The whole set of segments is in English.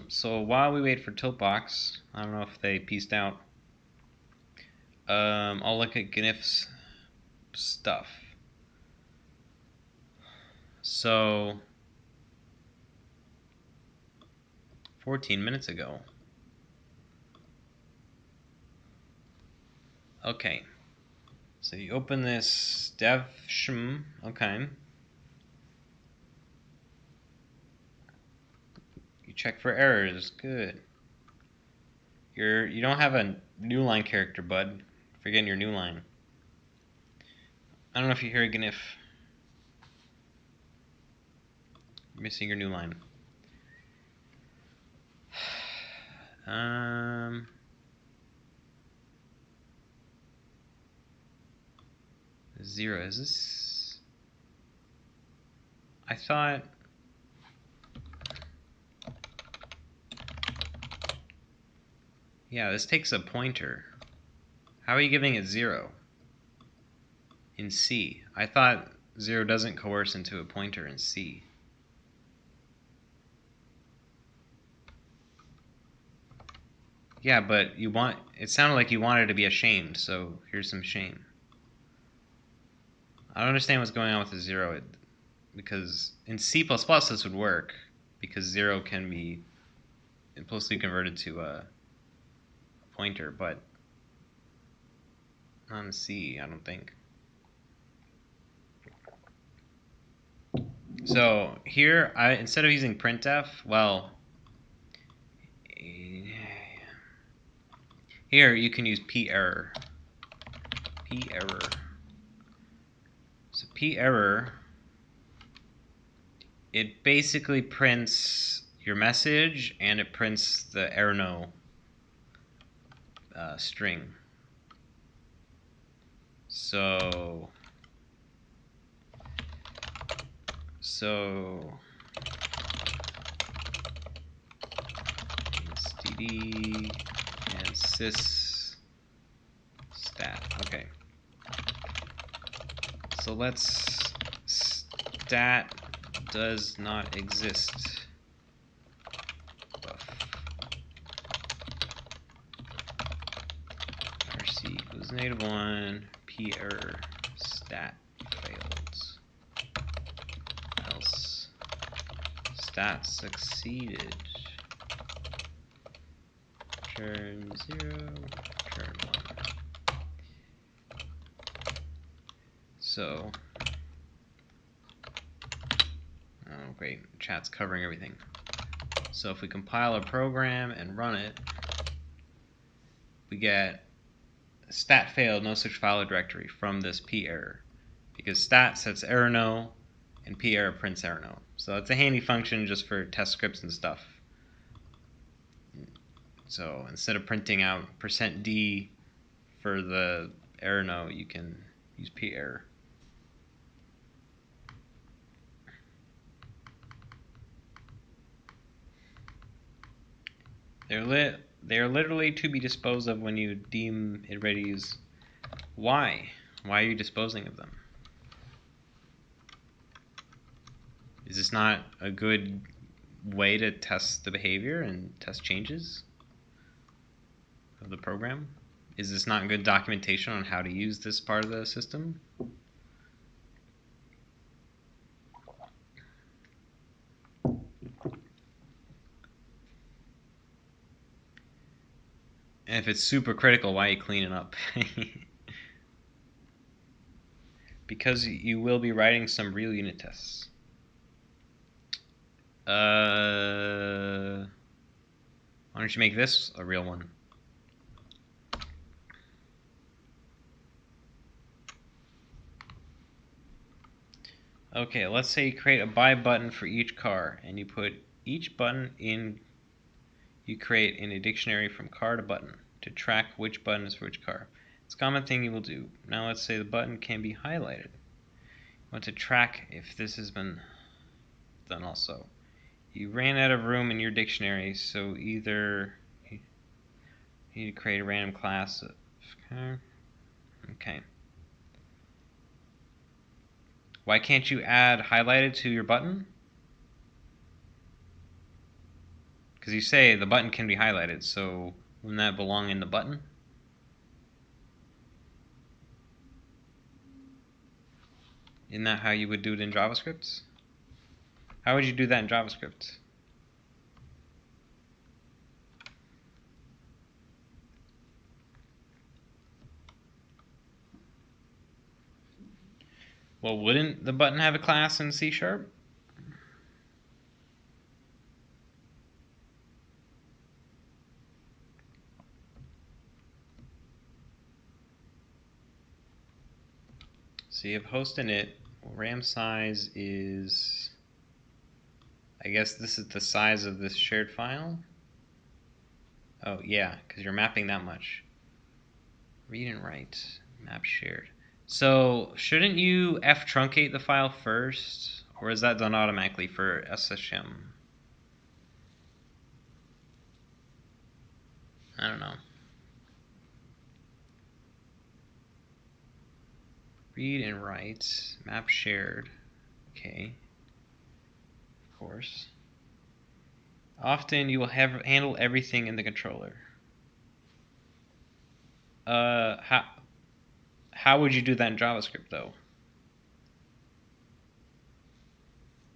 So while we wait for Tiltbox, I don't know if they pieced out. I'll look at gnif2's stuff. So 14 minutes ago. Okay. So you open this dev shm, okay. You check for errors, good. You don't have a new line character, bud. Forgetting your new line. I don't know if you hear a gnif. You're missing your new line. Zero, is this? I thought. Yeah, this takes a pointer. How are you giving it 0? In C. I thought 0 doesn't coerce into a pointer in C. Yeah, but it sounded like you wanted to be ashamed, so here's some shame. I don't understand what's going on with the 0, because in C++ this would work, because 0 can be implicitly converted to a pointer, but not in C, I don't think. So here, instead of using printf, well, here you can use p-error. P-error. So p-error, it basically prints your message and it prints the error string. So std and sys stat. Okay. So let's stat does not exist. RC equals -1, p error stat failed. Else stat succeeded. Return 0, return 1. So, oh great, chat's covering everything. So if we compile a program and run it, we get stat failed, no such file or directory from this p error, because stat sets error no and p error prints error no. So it's a handy function just for test scripts and stuff. So instead of printing out %d for the error no, you can use p error. They're literally to be disposed of when you deem it ready to use. Why? Why are you disposing of them? Is this not a good way to test the behavior and test changes of the program? Is this not good documentation on how to use this part of the system? And if it's super critical, why are you cleaning up? Because you will be writing some real unit tests. Why don't you make this a real one? Okay, let's say you create a buy button for each car, and you put each button you create in a dictionary from car to button to track which button is for which car. It's a common thing you will do. Now let's say the button can be highlighted. You want to track if this has been done also. You ran out of room in your dictionary, so either you need to create a random class of car. Okay. Why can't you add highlighted to your button? Because you say the button can be highlighted, so wouldn't that belong in the button? Isn't that how you would do it in JavaScript? How would you do that in JavaScript? Well, wouldn't the button have a class in C#? So you have host init. RAM size is, I guess this is the size of this shared file. Oh yeah, because you're mapping that much. Read and write, map shared. So shouldn't you f-truncate the file first, or is that done automatically for SSM? I don't know. Read and write, map shared. Okay. Of course. Often you will handle everything in the controller. How would you do that in JavaScript though?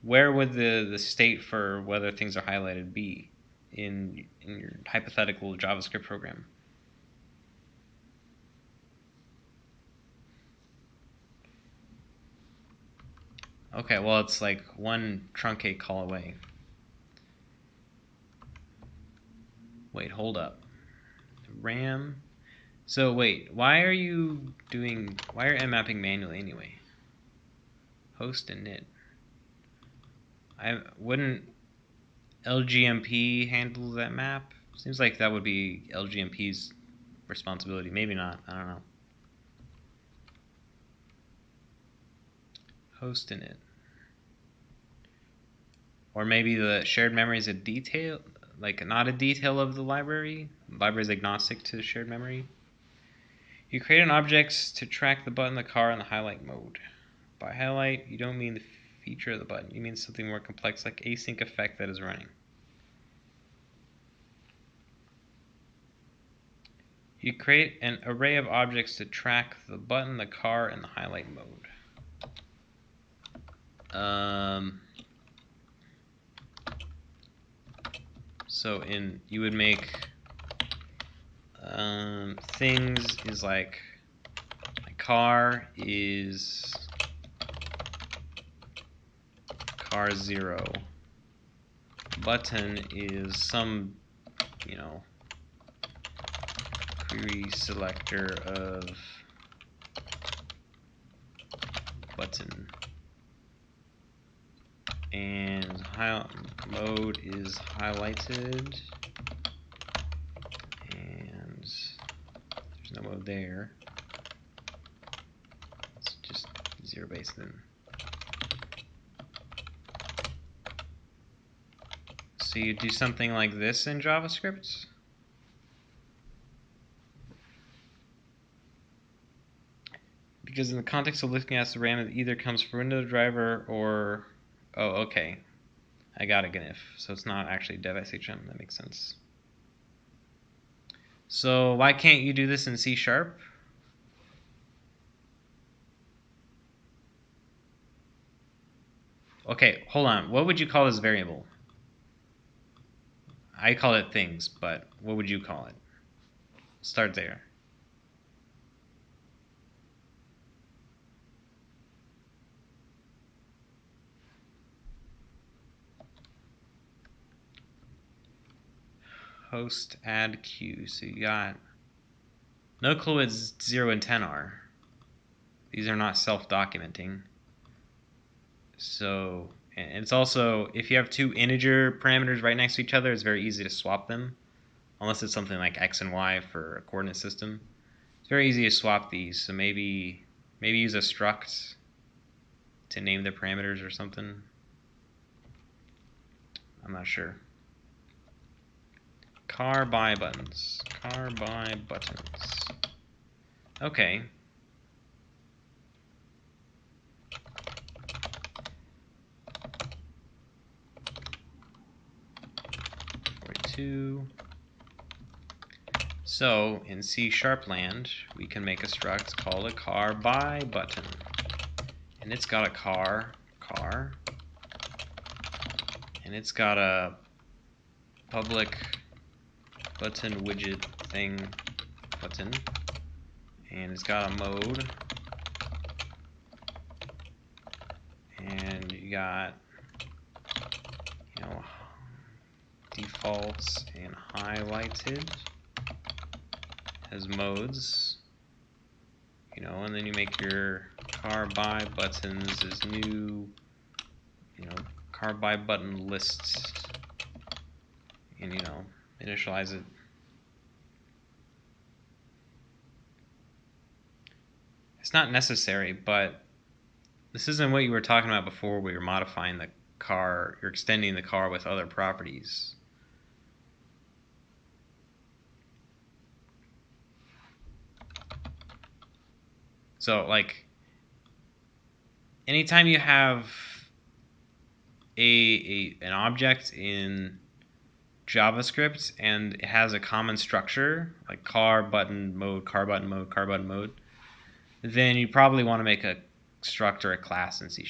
Where would the state for whether things are highlighted be in your hypothetical JavaScript program? Okay, well it's like one truncate call away. Wait, hold up. RAM. So wait, why are you mapping manually anyway? Host and init. Wouldn't LGMP handle that map? Seems like that would be LGMP's responsibility. Maybe not. I don't know. Host init. Or maybe the shared memory is a detail, like not a detail of the library. The library is agnostic to shared memory. You create an object to track the button, the car, and the highlight mode. By highlight, you don't mean the feature of the button. You mean something more complex like async effect that is running. You create an array of objects to track the button, the car, and the highlight mode. So you would make things is like my car is car 0. Button is some, query selector of button. And mode is highlighted. And there's no mode there. It's just 0 base then. So you do something like this in JavaScript. Because in the context of looking at the RAM, it either comes from Windows driver or... Oh, okay. I got a gnif. So it's not actually dev.shm. That makes sense. So why can't you do this in C#? Okay, hold on. What would you call this variable? I call it things, but what would you call it? Start there. Host add queue. So you got no clue what 0 and 10 are. These are not self-documenting. So, and it's also, if you have two integer parameters right next to each other, it's very easy to swap them. Unless it's something like x and y for a coordinate system. It's very easy to swap these. So maybe use a struct to name the parameters or something. I'm not sure. Car by buttons. Car by buttons. Okay. 2. So in C# land, we can make a struct called a car by button. And it's got a car, and it's got a public button widget thing button, and it's got a mode, and you got, you know, defaults and highlighted as modes, you know, and then you make your car by buttons as new, you know, car by button lists, and, you know, initialize it. It's not necessary, but this isn't what you were talking about before where you're modifying the car, you're extending the car with other properties. So, like, anytime you have an object in JavaScript and it has a common structure, like car button mode, car button mode, car button mode, then you probably want to make a struct or a class in C#.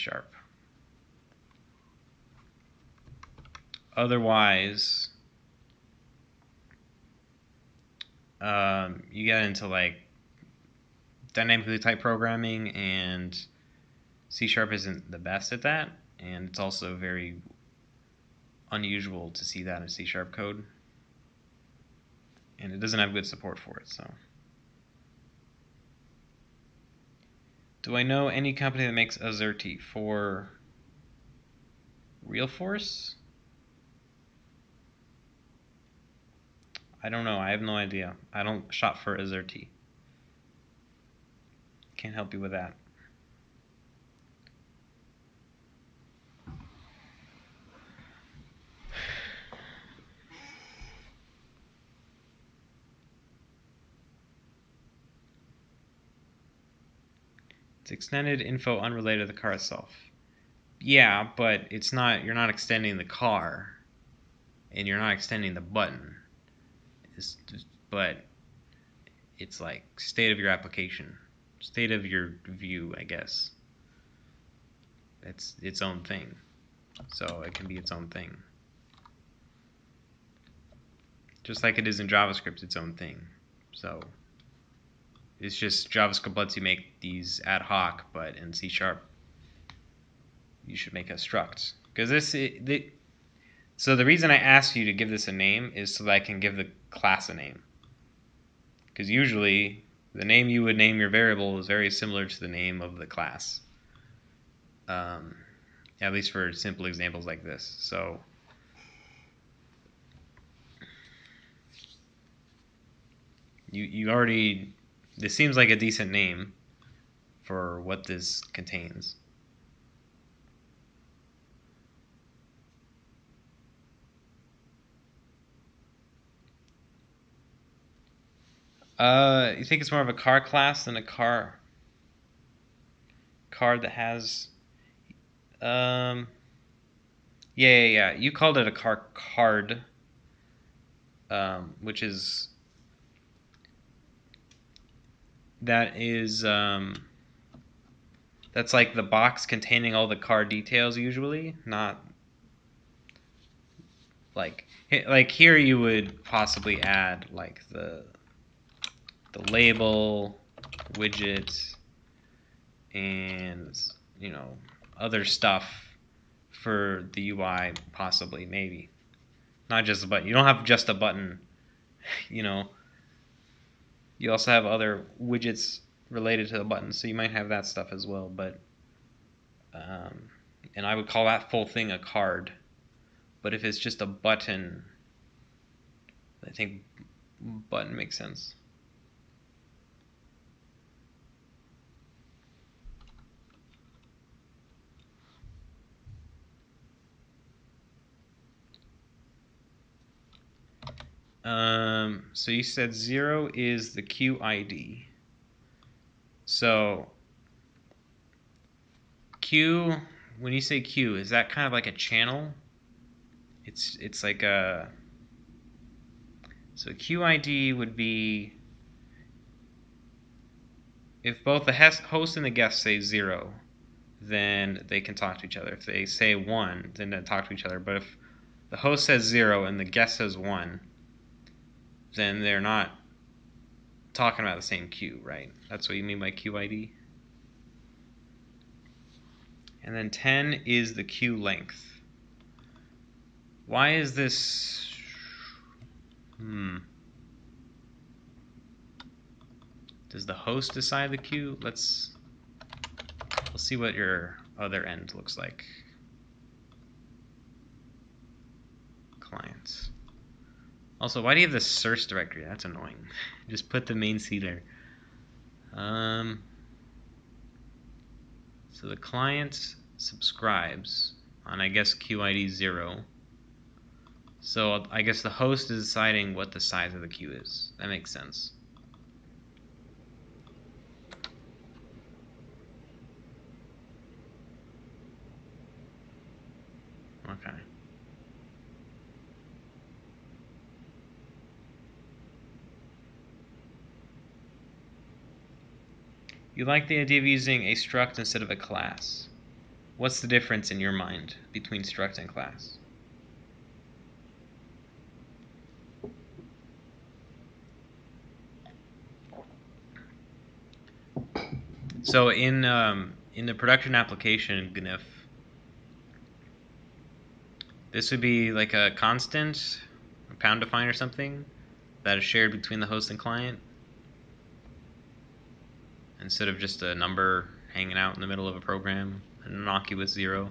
Otherwise, you get into like dynamically typed programming, and C# isn't the best at that, and it's also very unusual to see that in C# code, and it doesn't have good support for it. So, do I know any company that makes Azerty for Realforce? I don't know. I have no idea. I don't shop for Azerty. Can't help you with that. It's extended info unrelated to the car itself. Yeah, but it's not. You're not extending the car, and you're not extending the button. But it's like state of your application, state of your view, I guess. It's its own thing, so it can be its own thing. Just like it is in JavaScript, its own thing. So it's just JavaScript lets you make these ad hoc, but in C# you should make a struct. Because so the reason I asked you to give this a name is so that I can give the class a name. Because usually the name you would name your variable is very similar to the name of the class. At least for simple examples like this. So you already, this seems like a decent name for what this contains. You think it's more of a car class than a car that has yeah. You called it a car card, which is that's like the box containing all the car details usually, not like here you would possibly add like the label, widget, and, you know, other stuff for the UI, possibly, maybe. Not just a button. You don't have just a button, you know. You also have other widgets related to the button, so you might have that stuff as well. But and I would call that full thing a card. But if it's just a button, I think button makes sense. So you said 0 is the queue ID. So queue, when you say queue, is that kind of like a channel? It's like a, So QID would be if both the host and the guest say 0, then they can talk to each other. If they say 1, then they talk to each other. But if the host says 0 and the guest says 1, then they're not talking about the same queue, right? That's what you mean by QID. And then 10 is the queue length. Why is this? Does the host decide the queue? Let's see what your other end looks like. Clients. Also, why do you have the source directory? That's annoying. Just put the main C there. So the client subscribes on, I guess, QID 0. So I guess the host is deciding what the size of the queue is. That makes sense. Okay. You like the idea of using a struct instead of a class. What's the difference in your mind between struct and class? So in the production application gnif, this would be like a constant, a pound define or something, that is shared between the host and client, instead of just a number hanging out in the middle of a program, an innocuous 0.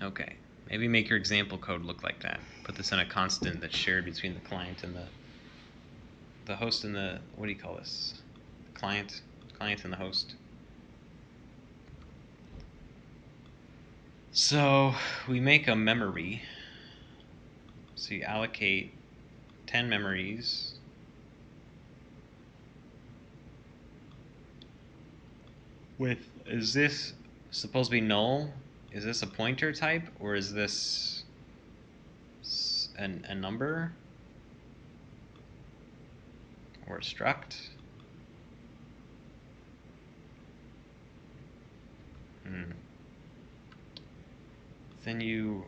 Okay, maybe make your example code look like that. Put this in a constant that's shared between the client and the host and the, what do you call this? Client and the host. So we make a memory. So you allocate 10 memories. Is this supposed to be null? Is this a pointer type, or is this a number? Or a struct? Then you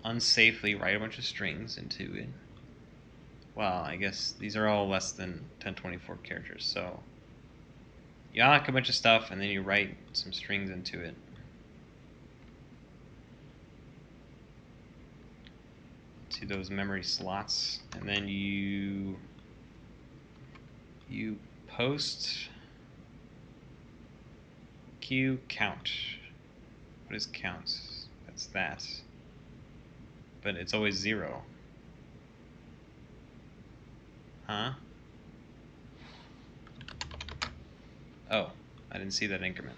unsafely write a bunch of strings into it. Well, I guess these are all less than 1024 characters, so you alloc a bunch of stuff and then you write some strings into it. To those memory slots, and then you post queue count. What is count? That's that. But it's always 0. Huh? Oh, I didn't see that increment.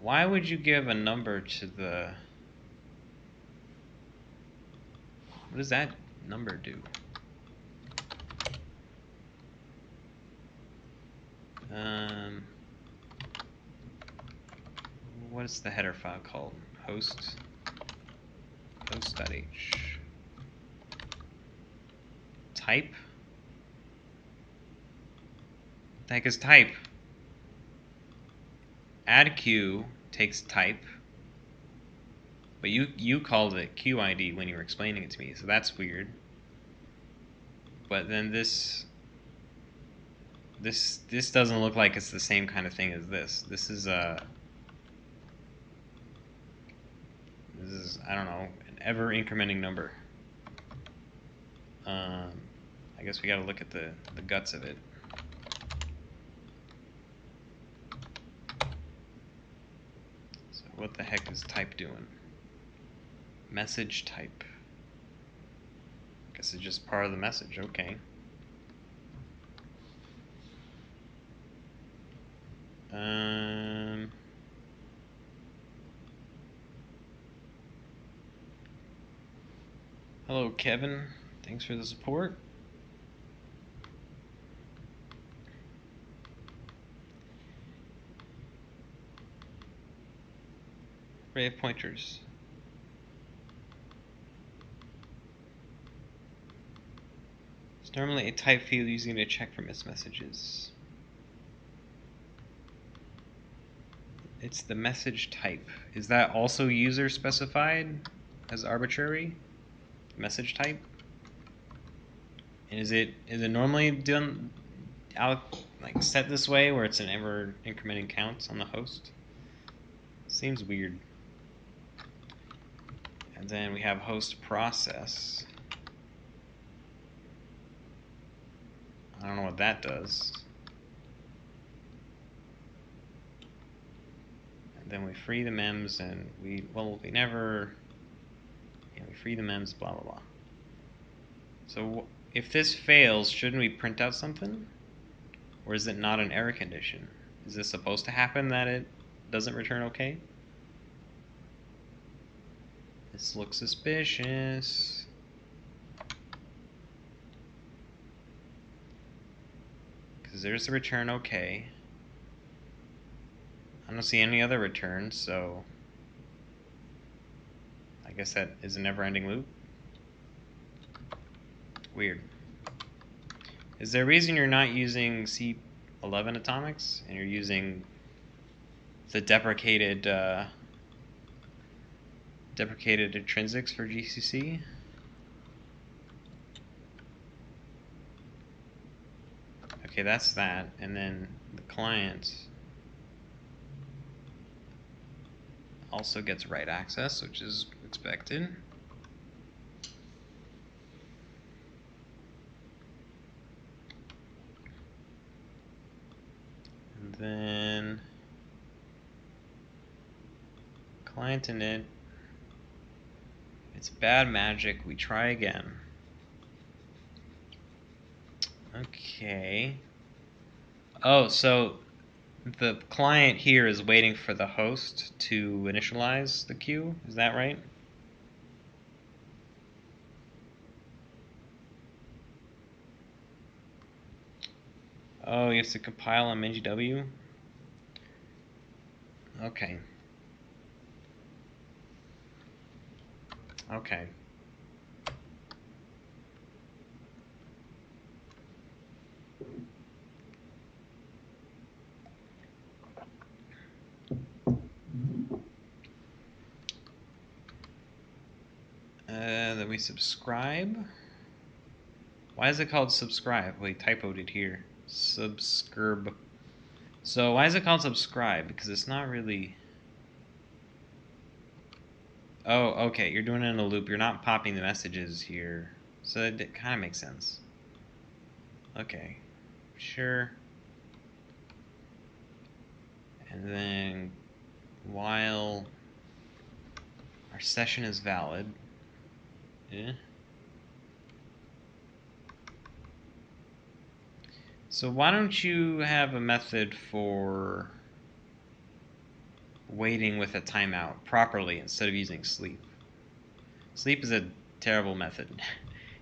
Why would you give a number to the... What does that number do? What is the header file called? Host.h. Type? What the heck is type? Add queue takes type, but you called it QID when you were explaining it to me, so that's weird. But then this doesn't look like it's the same kind of thing as this. This is I don't know, an ever incrementing number. I guess we got to look at the guts of it. So what the heck is type doing? Message type. Guess it's just part of the message. Okay. Hello, Kevin. Thanks for the support. array of pointers. It's normally a type field using to check for missed messages. It's the message type. Is that also user specified as arbitrary? Message type? And is it normally done like set this way where it's an ever incrementing count on the host? Seems weird. And then we have host process. I don't know what that does. And then we free the mems, and we free the mems, blah blah blah. So if this fails, shouldn't we print out something? Or is it not an error condition? Is this supposed to happen that it doesn't return okay? This looks suspicious. Because there's the return okay. I don't see any other returns, so I guess that is a never-ending loop. Weird. Is there a reason you're not using C11 atomics and you're using the deprecated intrinsics for GCC? Okay, that's that. And then the client also gets write access, which is expected. And then client init. It's bad magic. We try again. Okay. Oh, so the client here is waiting for the host to initialize the queue. Is that right? Oh, you have to compile on MinGW? Okay. Okay. Then we subscribe. Why is it called subscribe? Wait, typoed it here. Subscribe. So why is it called subscribe? Because it's not really... Oh, okay, you're doing it in a loop. You're not popping the messages here. So it kind of makes sense. Okay, sure. And then while our session is valid, So why don't you have a method for waiting with a timeout properly instead of using sleep? Sleep is a terrible method.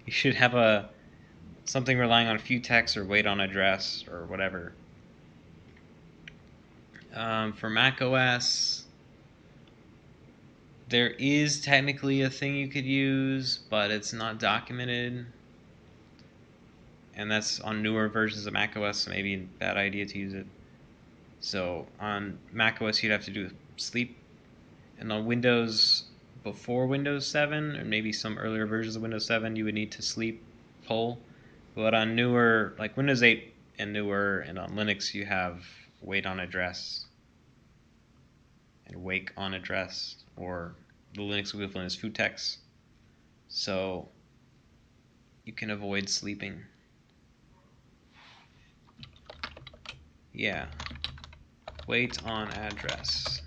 You should have something relying on few texts or wait on address or whatever. For Mac OS, there is technically a thing you could use, but it's not documented. And that's on newer versions of Mac OS, so maybe a bad idea to use it. So on Mac OS, you'd have to do sleep. And on Windows, before Windows 7, or maybe some earlier versions of Windows 7, you would need to sleep poll. But on newer, like Windows 8 and newer, and on Linux, you have wait on address and wake on address, or the Linux equivalent is footex. So you can avoid sleeping. Yeah. Wait on address.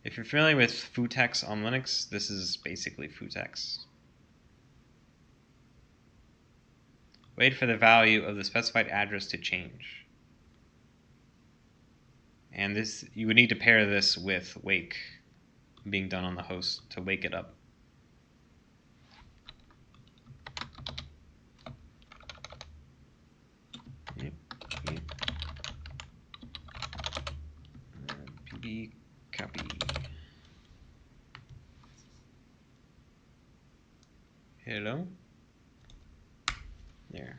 If you're familiar with footex on Linux, this is basically footex. Wait for the value of the specified address to change. And this, you would need to pair this with wake being done on the host to wake it up. PB copy. Hello? There.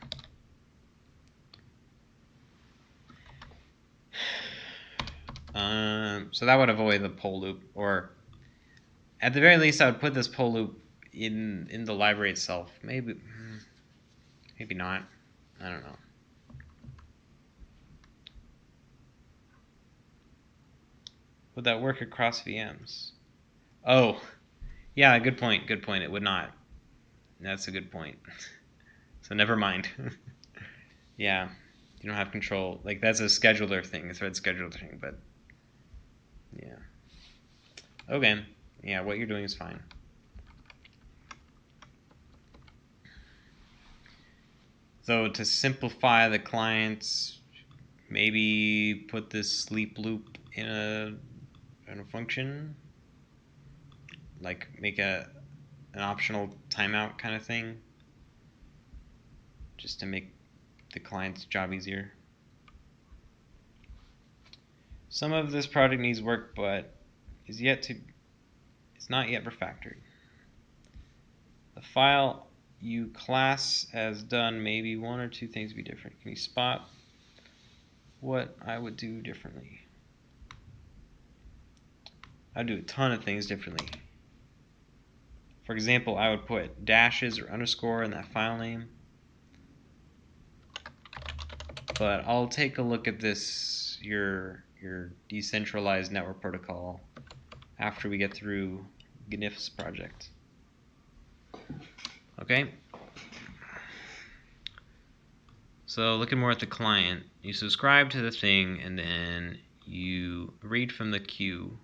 So that would avoid the poll loop, or at the very least, I would put this poll loop in the library itself. Maybe not. I don't know. Would that work across VMs? Oh, yeah, good point. Good point. It would not. That's a good point. So never mind. Yeah, you don't have control. Like, that's a scheduler thing, a thread scheduler thing, but yeah. Okay. Yeah, what you're doing is fine. So to simplify the clients, maybe put this sleep loop in a function, like make an optional timeout kind of thing, just to make the client's job easier. Some of this project needs work, but it's not yet refactored. The file you class as done, maybe one or two things be different. Can you spot what I would do differently? I'd do a ton of things differently. For example, I would put dashes or underscore in that file name. But I'll take a look at this, your decentralized network protocol, after we get through gnif2's project. Okay? So looking more at the client, you subscribe to the thing and then you read from the queue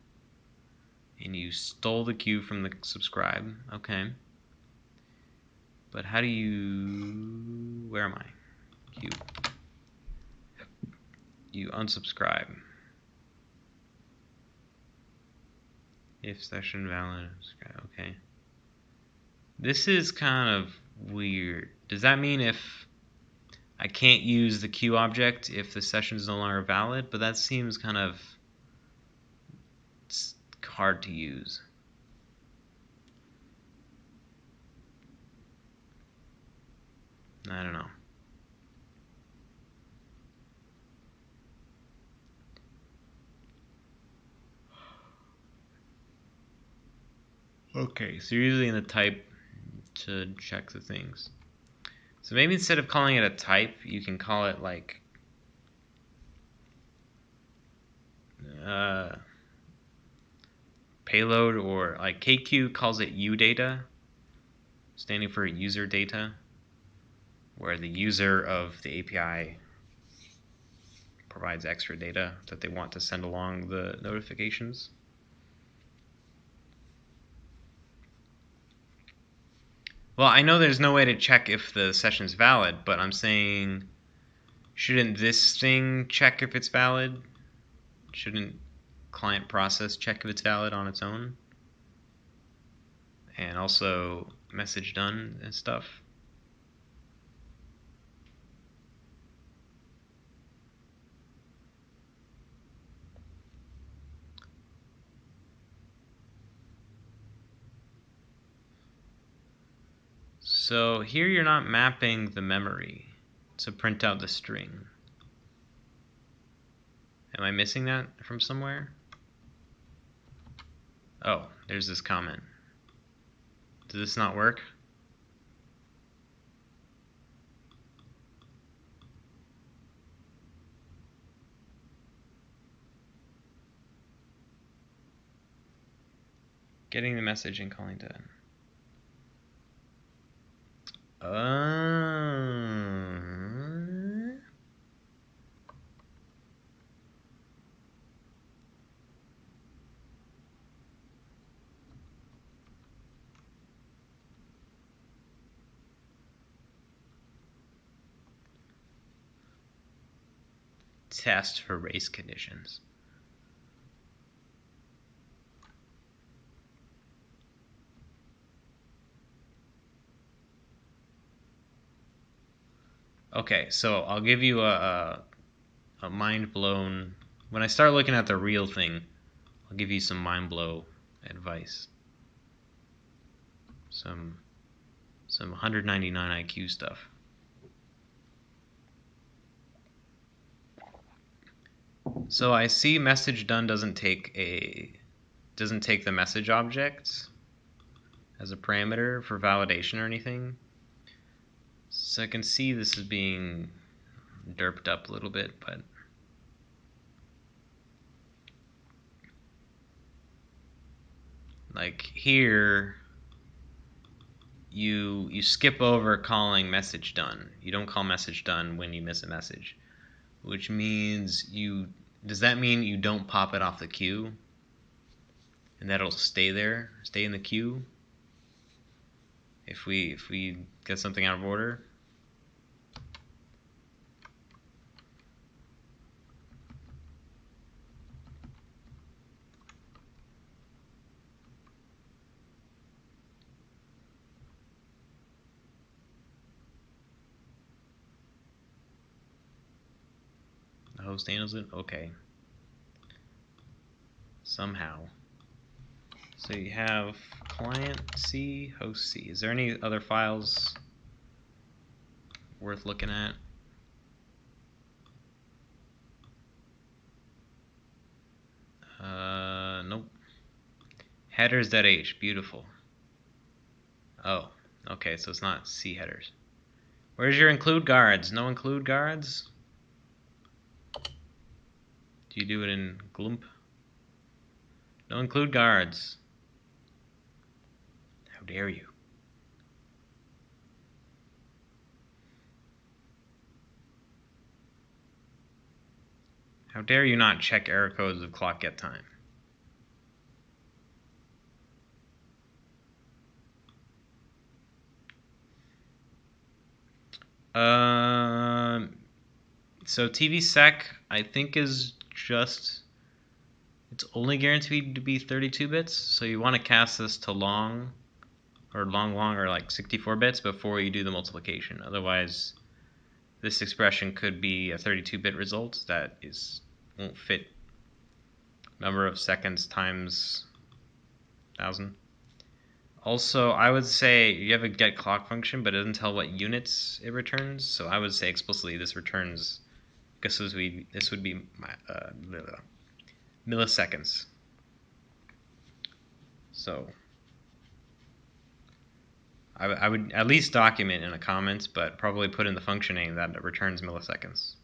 and you stole the queue from the subscribe. Okay. But how do you, where am I? Queue. You unsubscribe. If session valid, okay. This is kind of weird. Does that mean if I can't use the queue object if the session is no longer valid? But that seems kind of hard to use. I don't know. Okay, so you're using the type to check the things. So maybe instead of calling it a type, you can call it like payload, or like KQ calls it UData, standing for user data, where the user of the API provides extra data that they want to send along the notifications. Well, I know there's no way to check if the session is valid, but I'm saying, shouldn't this thing check if it's valid? Shouldn't client process check if it's valid on its own? And also message done and stuff. So here you're not mapping the memory to print out the string. Am I missing that from somewhere? Oh, there's this comment. Does this not work? Getting the message and calling done. Test for race conditions. Okay, so I'll give you a mind blown. When I start looking at the real thing, I'll give you some mind blow advice. Some Some 199 IQ stuff. So I see message done doesn't take the message object as a parameter for validation or anything. So I can see this is being derped up a little bit, but like here you skip over calling message done. You don't call message done when you miss a message, which means does that mean you don't pop it off the queue and that'll stay there, stay in the queue if we get something out of order? The host handles it? Okay. Somehow. So you have client C, host C. Is there any other files worth looking at? Nope. Headers.h, beautiful. Oh, okay, so it's not C headers. Where's your include guards? No include guards? Do you do it in glump? No include guards. How dare you? How dare you not check error codes of clock get time? So TVSec, I think, is just, it's only guaranteed to be 32 bits. So you want to cast this to long or like 64 bits before you do the multiplication. Otherwise, this expression could be a 32-bit result that won't fit number of seconds times 1,000. Also, I would say you have a get clock function, but it doesn't tell what units it returns. So I would say explicitly this returns, this would be milliseconds. So I would at least document in a comment, but probably put in the functioning that it returns milliseconds.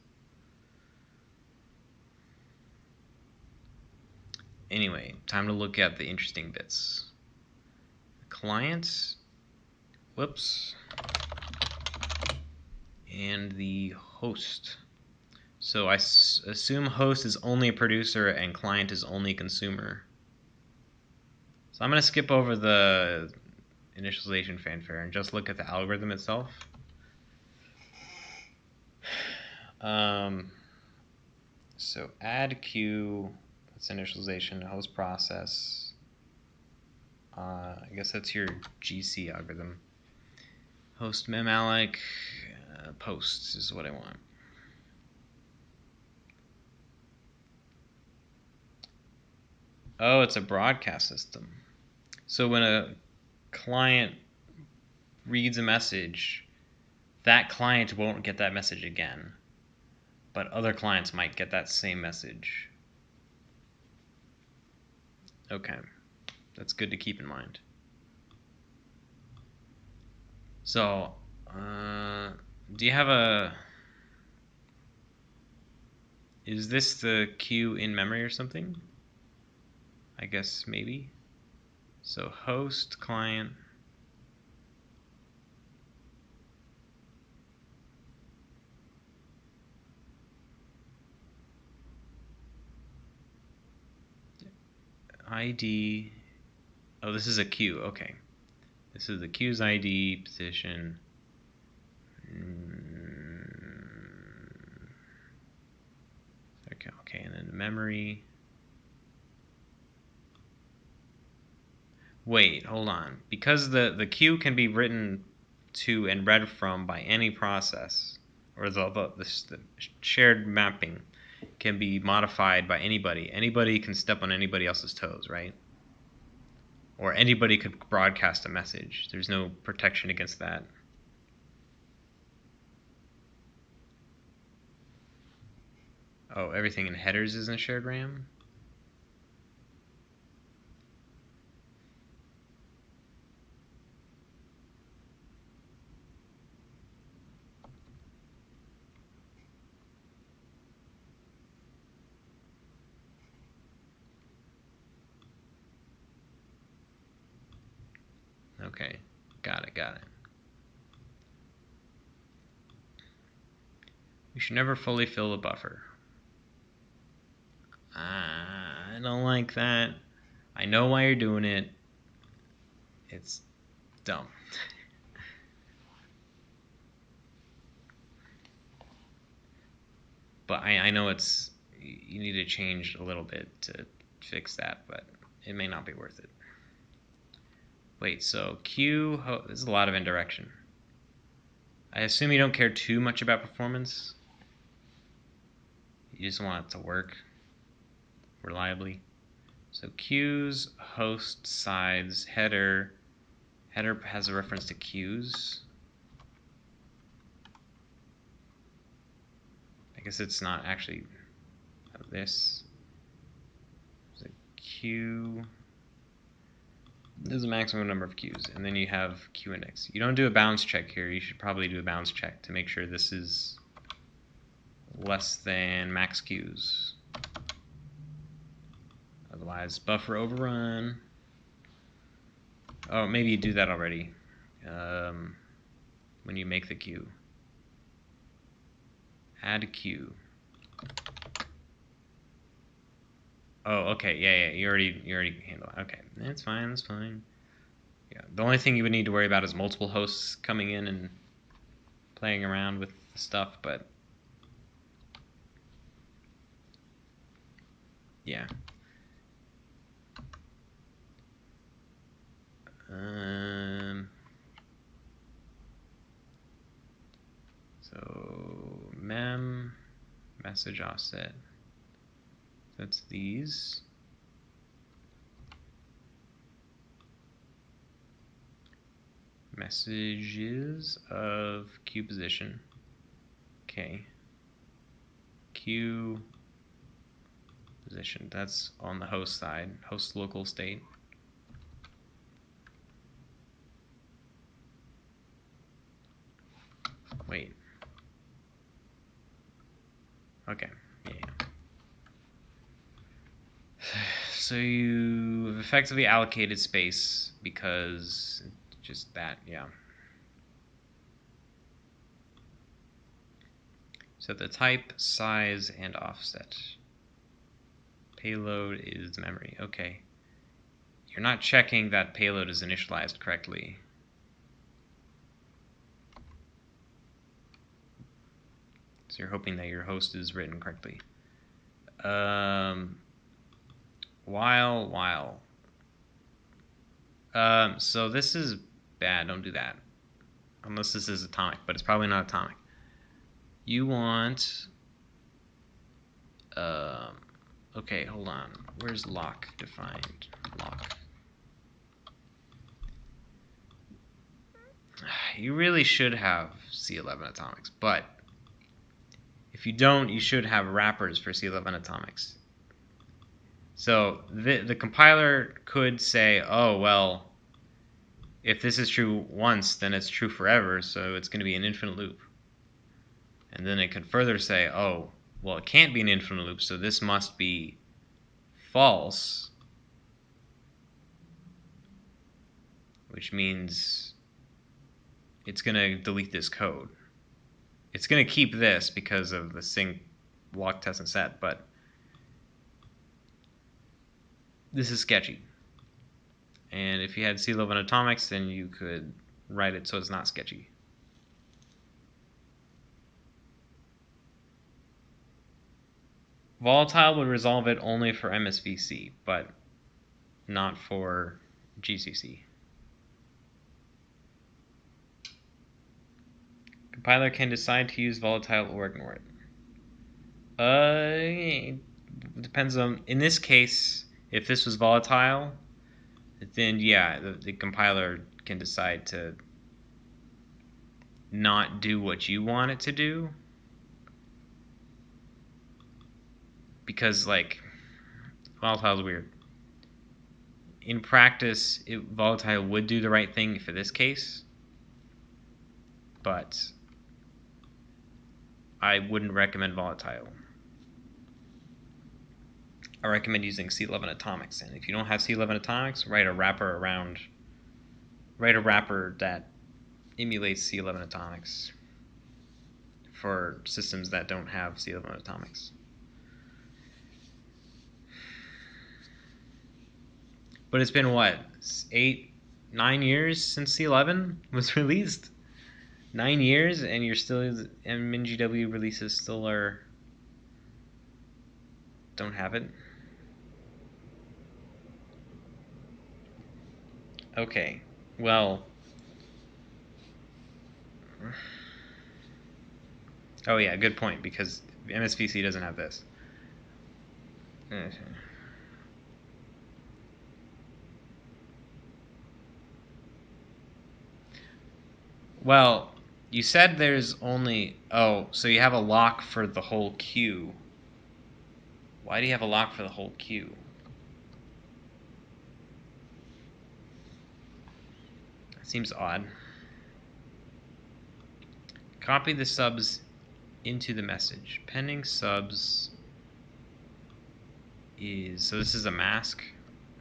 Anyway, time to look at the interesting bits. Client, whoops, and the host. So I assume host is only a producer and client is only consumer. So I'm going to skip over the initialization fanfare and just look at the algorithm itself. So add queue, that's initialization, host process. I guess that's your GC algorithm. Host memalloc posts is what I want. Oh, it's a broadcast system. So when a client reads a message, that client won't get that message again, but other clients might get that same message. Okay, that's good to keep in mind. So, do you have is this the queue in memory or something? I guess maybe. So host client. ID. Oh, this is a queue. Okay. This is the queue's ID, position. Okay, and then memory. Wait, hold on. Because the queue can be written to and read from by any process, or the shared mapping can be modified by anybody. Anybody can step on anybody else's toes, right? Or anybody could broadcast a message. There's no protection against that. Oh, everything in headers is in shared RAM? Okay, got it. You should never fully fill the buffer. I don't like that. I know why you're doing it. It's dumb. But I know you need to change a little bit to fix that, but it may not be worth it. Wait, so Q, this is a lot of indirection. I assume you don't care too much about performance. You just want it to work reliably. So Q's, host, sides, header. Header has a reference to Q's. I guess it's not actually this. There's a Q. There's a maximum number of Q's, and then you have Q index. You don't do a bounds check here. You should probably do a bounds check to make sure this is less than max Q's. Otherwise, buffer overrun. Oh, maybe you do that already when you make the queue. Add queue. Oh, okay, yeah, you already handle it. Okay, that's fine. Yeah, the only thing you would need to worry about is multiple hosts coming in and playing around with stuff, but yeah. So mem message offset. That's these. Messages of Q position. Okay. Q position. That's on the host side. Host local state. Wait. Okay. Yeah. So you've effectively allocated space because just that, yeah. So the type, size, and offset. Payload is memory. Okay. You're not checking that payload is initialized correctly. So you're hoping that your host is written correctly. While. So this is bad. Don't do that. Unless this is atomic, but it's probably not atomic. You want... okay, hold on. Where's lock defined? Lock. You really should have C11 atomics, but if you don't, you should have wrappers for C11 atomics. So the compiler could say, oh, well, if this is true once, then it's true forever, so it's going to be an infinite loop. And then it could further say, oh, well, it can't be an infinite loop, so this must be false, which means it's going to delete this code. It's going to keep this because of the sync, lock, test, and set, but this is sketchy. And if you had C11 atomics, then you could write it so it's not sketchy. Volatile would resolve it only for MSVC, but not for GCC. Compiler can decide to use volatile or ignore it. It depends on, in this case, if this was volatile, then yeah, the compiler can decide to not do what you want it to do, because like volatile is weird. In practice, volatile would do the right thing for this case, but I wouldn't recommend volatile. I recommend using C11 atomics, and if you don't have C11 atomics, write a wrapper that emulates C11 atomics for systems that don't have C11 atomics. But it's been what, 9 years since C11 was released? 9 years, and you're still, and MinGW releases still don't have it. Okay, well, oh yeah, good point, because MSVC doesn't have this. Well, you said there's only, oh, so you have a lock for the whole queue. Why do you have a lock for the whole queue? That seems odd. Copy the subs into the message. Pending subs is, so this is a mask,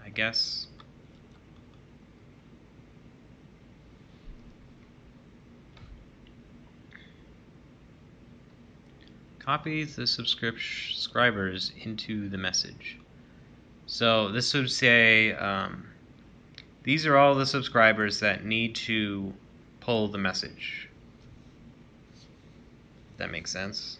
I guess. Copy the subscribers into the message. So this would say, these are all the subscribers that need to pull the message. If that makes sense.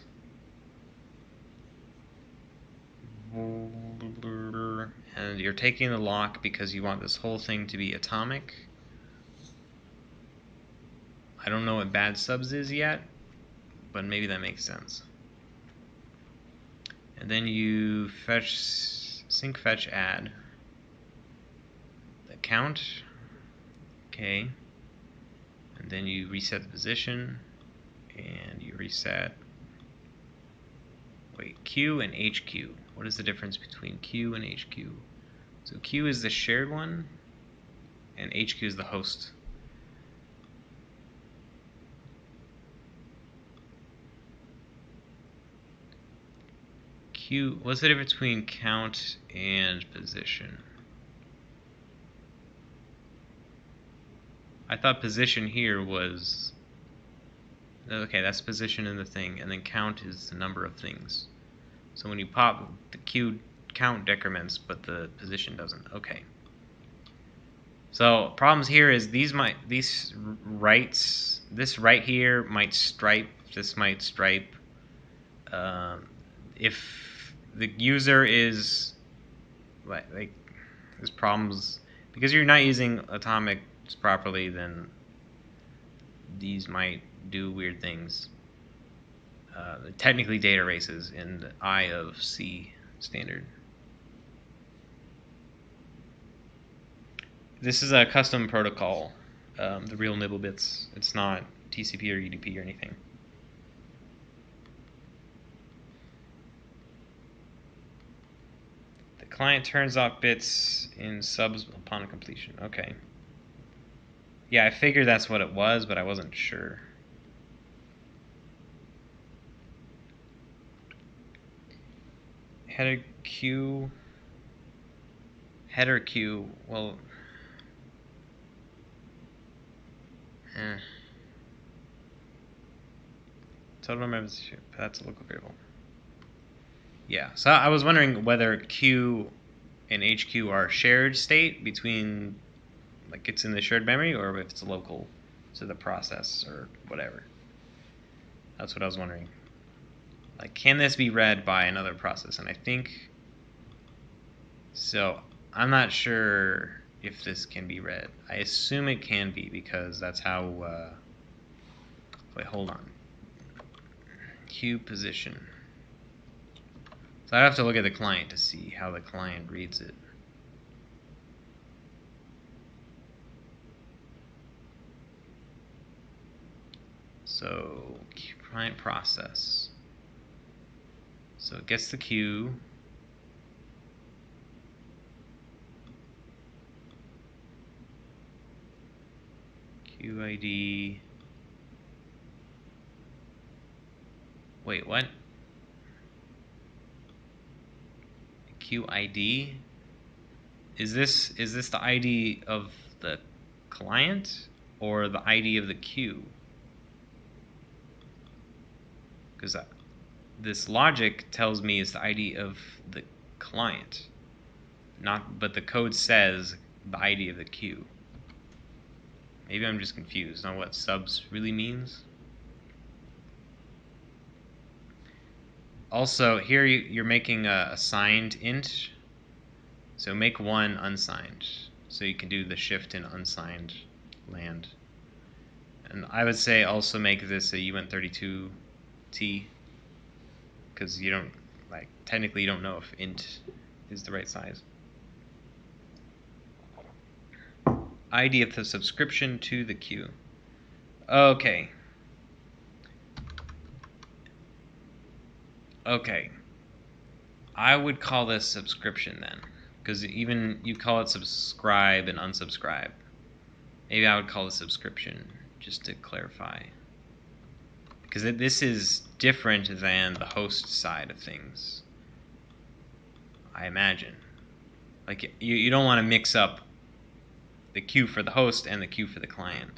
And you're taking the lock because you want this whole thing to be atomic. I don't know what bad subs is yet, but maybe that makes sense. And then you sync fetch add the count, okay, and then you reset the position, and you reset, wait, Q and HQ. What is the difference between Q and HQ? So Q is the shared one, and HQ is the host. Q, what's the difference between count and position? I thought position here was, okay, that's position in the thing, and then count is the number of things. So when you pop, the Q count decrements, but the position doesn't. Okay. So problems here is this right here might stripe, this might stripe. If the user is like there's problems because you're not using atomics properly, then these might do weird things. Technically data races in the I of C standard. This is a custom protocol, the real nibble bits. It's not TCP or UDP or anything. The client turns off bits in subs upon completion. Okay. Yeah, I figured that's what it was, but I wasn't sure. Header queue. Header queue. Well. Total membership. That's a local variable. Yeah. So I was wondering whether Q and HQ are shared state between, like it's in the shared memory, or if it's local to the process or whatever. That's what I was wondering. Like, can this be read by another process? And I think so. I'm not sure if this can be read. I assume it can be because that's how. Wait, hold on. Q position. So I'd have to look at the client to see how the client reads it. So client process. So it gets the queue. Queue ID. Wait, what? Queue ID? Is this the ID of the client or the ID of the queue? Because this logic tells me it's the ID of the client, but the code says the ID of the queue. Maybe I'm just confused on what subs really means. Also, here you're making a signed int, so make one unsigned, so you can do the shift in unsigned land. And I would say also make this a uint32t, because you don't, like, technically you don't know if int is the right size. ID of the subscription to the queue. Okay. Okay. I would call this subscription then, because even you call it subscribe and unsubscribe. Maybe I would call it subscription just to clarify, because this is different than the host side of things, I imagine. Like, you don't want to mix up the queue for the host and the queue for the client.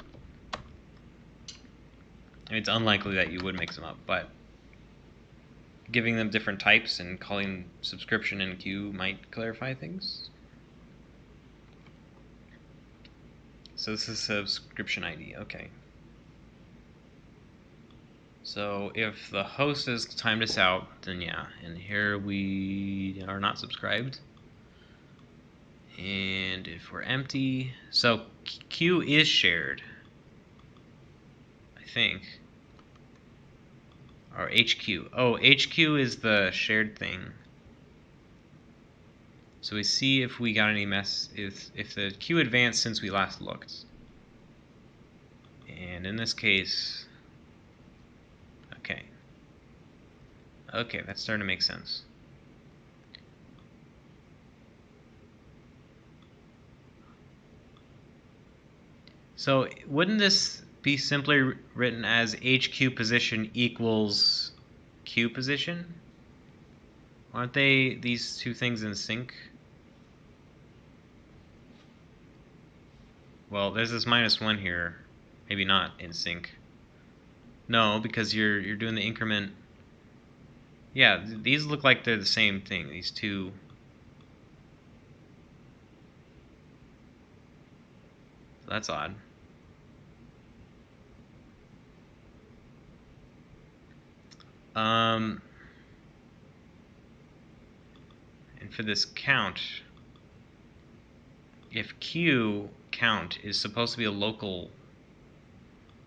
I mean, it's unlikely that you would mix them up, but giving them different types and calling subscription and queue might clarify things. So this is subscription ID, okay. So if the host has timed us out, then yeah, and here we are not subscribed. And if we're empty, so queue is shared, I think. Or HQ. Oh, HQ is the shared thing. So we see if we got any if the queue advanced since we last looked. And in this case, okay. Okay, that's starting to make sense. So wouldn't this be simply written as HQ position equals queue position? Aren't they these two things in sync? Well, there's this -1 here. Maybe not in sync. No, because you're doing the increment. Yeah, these look like they're the same thing. These two. So that's odd. And for this count, if queue count is supposed to be a local,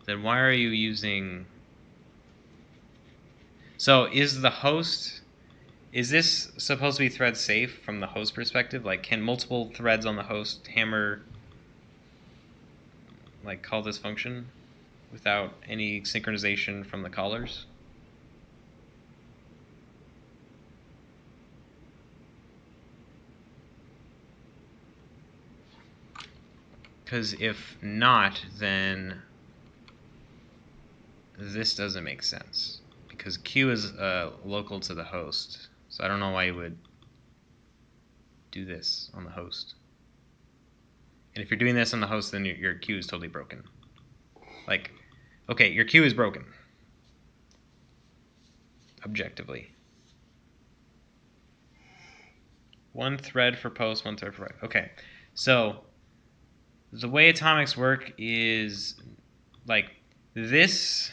then why are you using? So is this supposed to be thread safe from the host perspective? Like, can multiple threads on the host hammer, like, call this function without any synchronization from the callers? Because if not, then this doesn't make sense. Because queue is local to the host. So I don't know why you would do this on the host. And if you're doing this on the host, then your queue is totally broken. Like, okay, your queue is broken. Objectively. One thread for post, one thread for write. Okay, so the way atomics work is like this.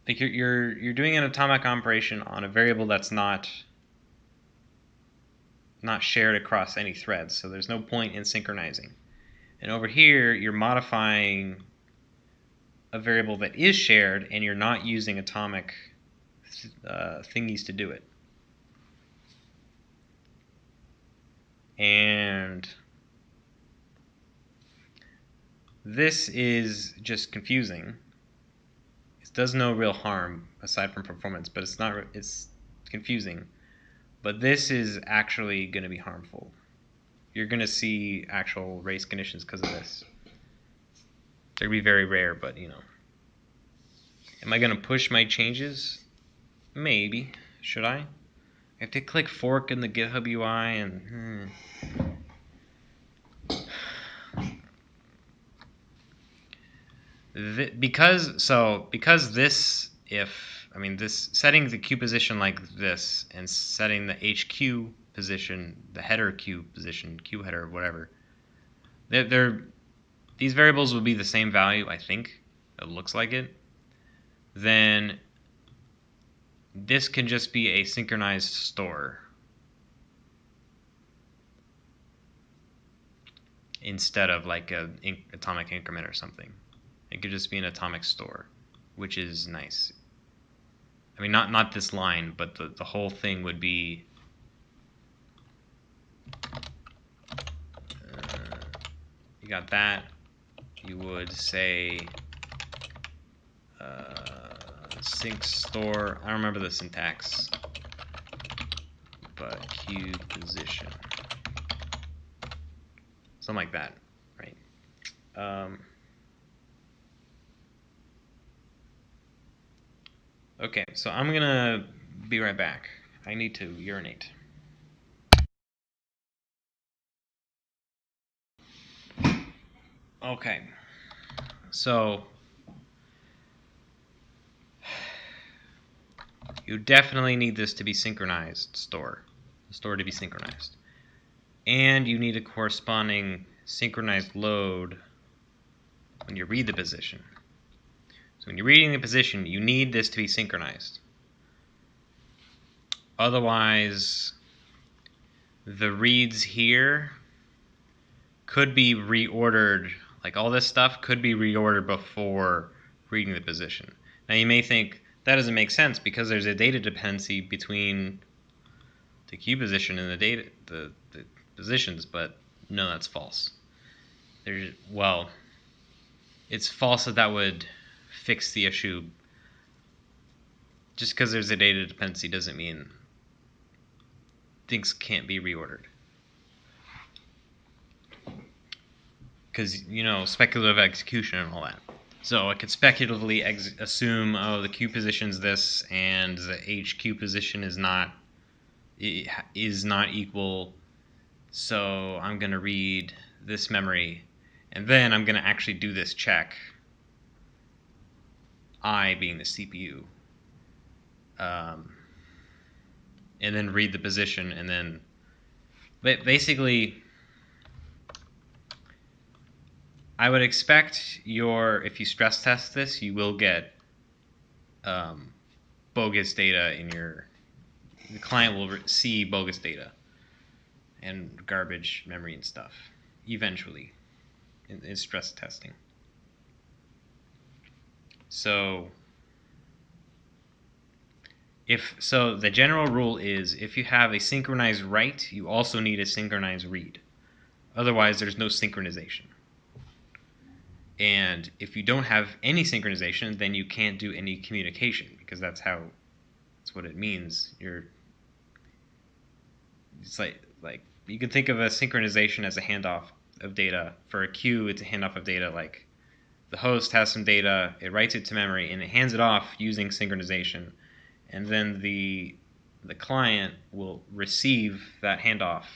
Like you're doing an atomic operation on a variable that's not shared across any threads, so there's no point in synchronizing. And over here, you're modifying a variable that is shared, and you're not using atomic thingies to do it. And this is just confusing. It does no real harm aside from performance, but it's confusing. But this is actually going to be harmful. You're going to see actual race conditions because of this. They're going to be very rare, but you know. Am I going to push my changes? Maybe. Should I? I have to click fork in the GitHub UI and because this this setting the Q position like this and setting the HQ position, the header Q position, Q header, whatever, these variables will be the same value, I think. It looks like it. Then this can just be a synchronized store instead of like an atomic increment or something. It could just be an atomic store, which is nice. I mean, not this line, but the whole thing would be you got that. You would say sync store. I don't remember the syntax, but Q position, something like that, right? Okay, so I'm gonna be right back. I need to urinate. Okay, so you definitely need this to be synchronized, the store to be synchronized. And you need a corresponding synchronized load when you read the position. So when you're reading the position, you need this to be synchronized. Otherwise, the reads here could be reordered, like all this stuff could be reordered before reading the position. Now you may think that doesn't make sense because there's a data dependency between the Q position and the positions, but no, that's false. It's false that would fix the issue. Just because there's a data dependency doesn't mean things can't be reordered. Because, you know, speculative execution and all that. So I could speculatively assume, oh, the Q position's this, and the HQ position is not equal. So I'm going to read this memory, and then I'm going to actually do this check. I being the CPU. And then read the position, and then, but basically, I would expect if you stress test this, you will get bogus data the client will see bogus data and garbage memory and stuff eventually in stress testing. So the general rule is if you have a synchronized write, you also need a synchronized read. Otherwise, there's no synchronization. And if you don't have any synchronization, then you can't do any communication because that's what it means. It's like you can think of a synchronization as a handoff of data. For a queue, it's a handoff of data. Like the host has some data, it writes it to memory, and it hands it off using synchronization. And then the client will receive that handoff.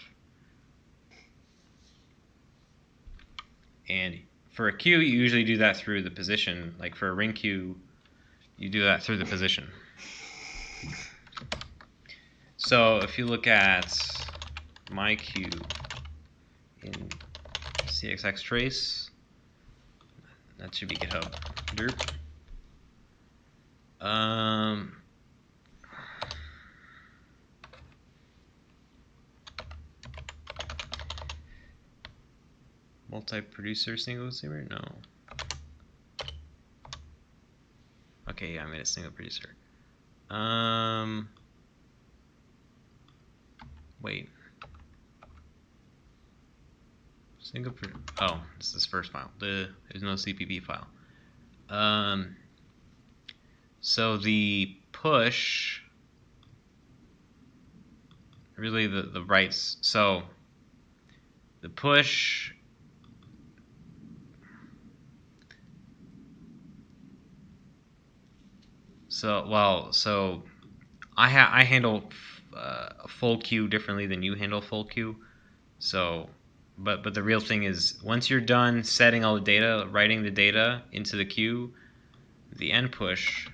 And for a queue, you usually do that through the position. Like for a ring queue, you do that through the position. So if you look at my queue in CXX trace, that should be GitHub. Derp. Multi-producer single receiver? No. Okay, yeah, I made a single producer. Wait. Oh, this is this first file. There's no CPP file. So the push, really the writes. So the push. So I handle a full queue differently than you handle full queue. So, but the real thing is, once you're done setting all the data, writing the data into the queue, the end push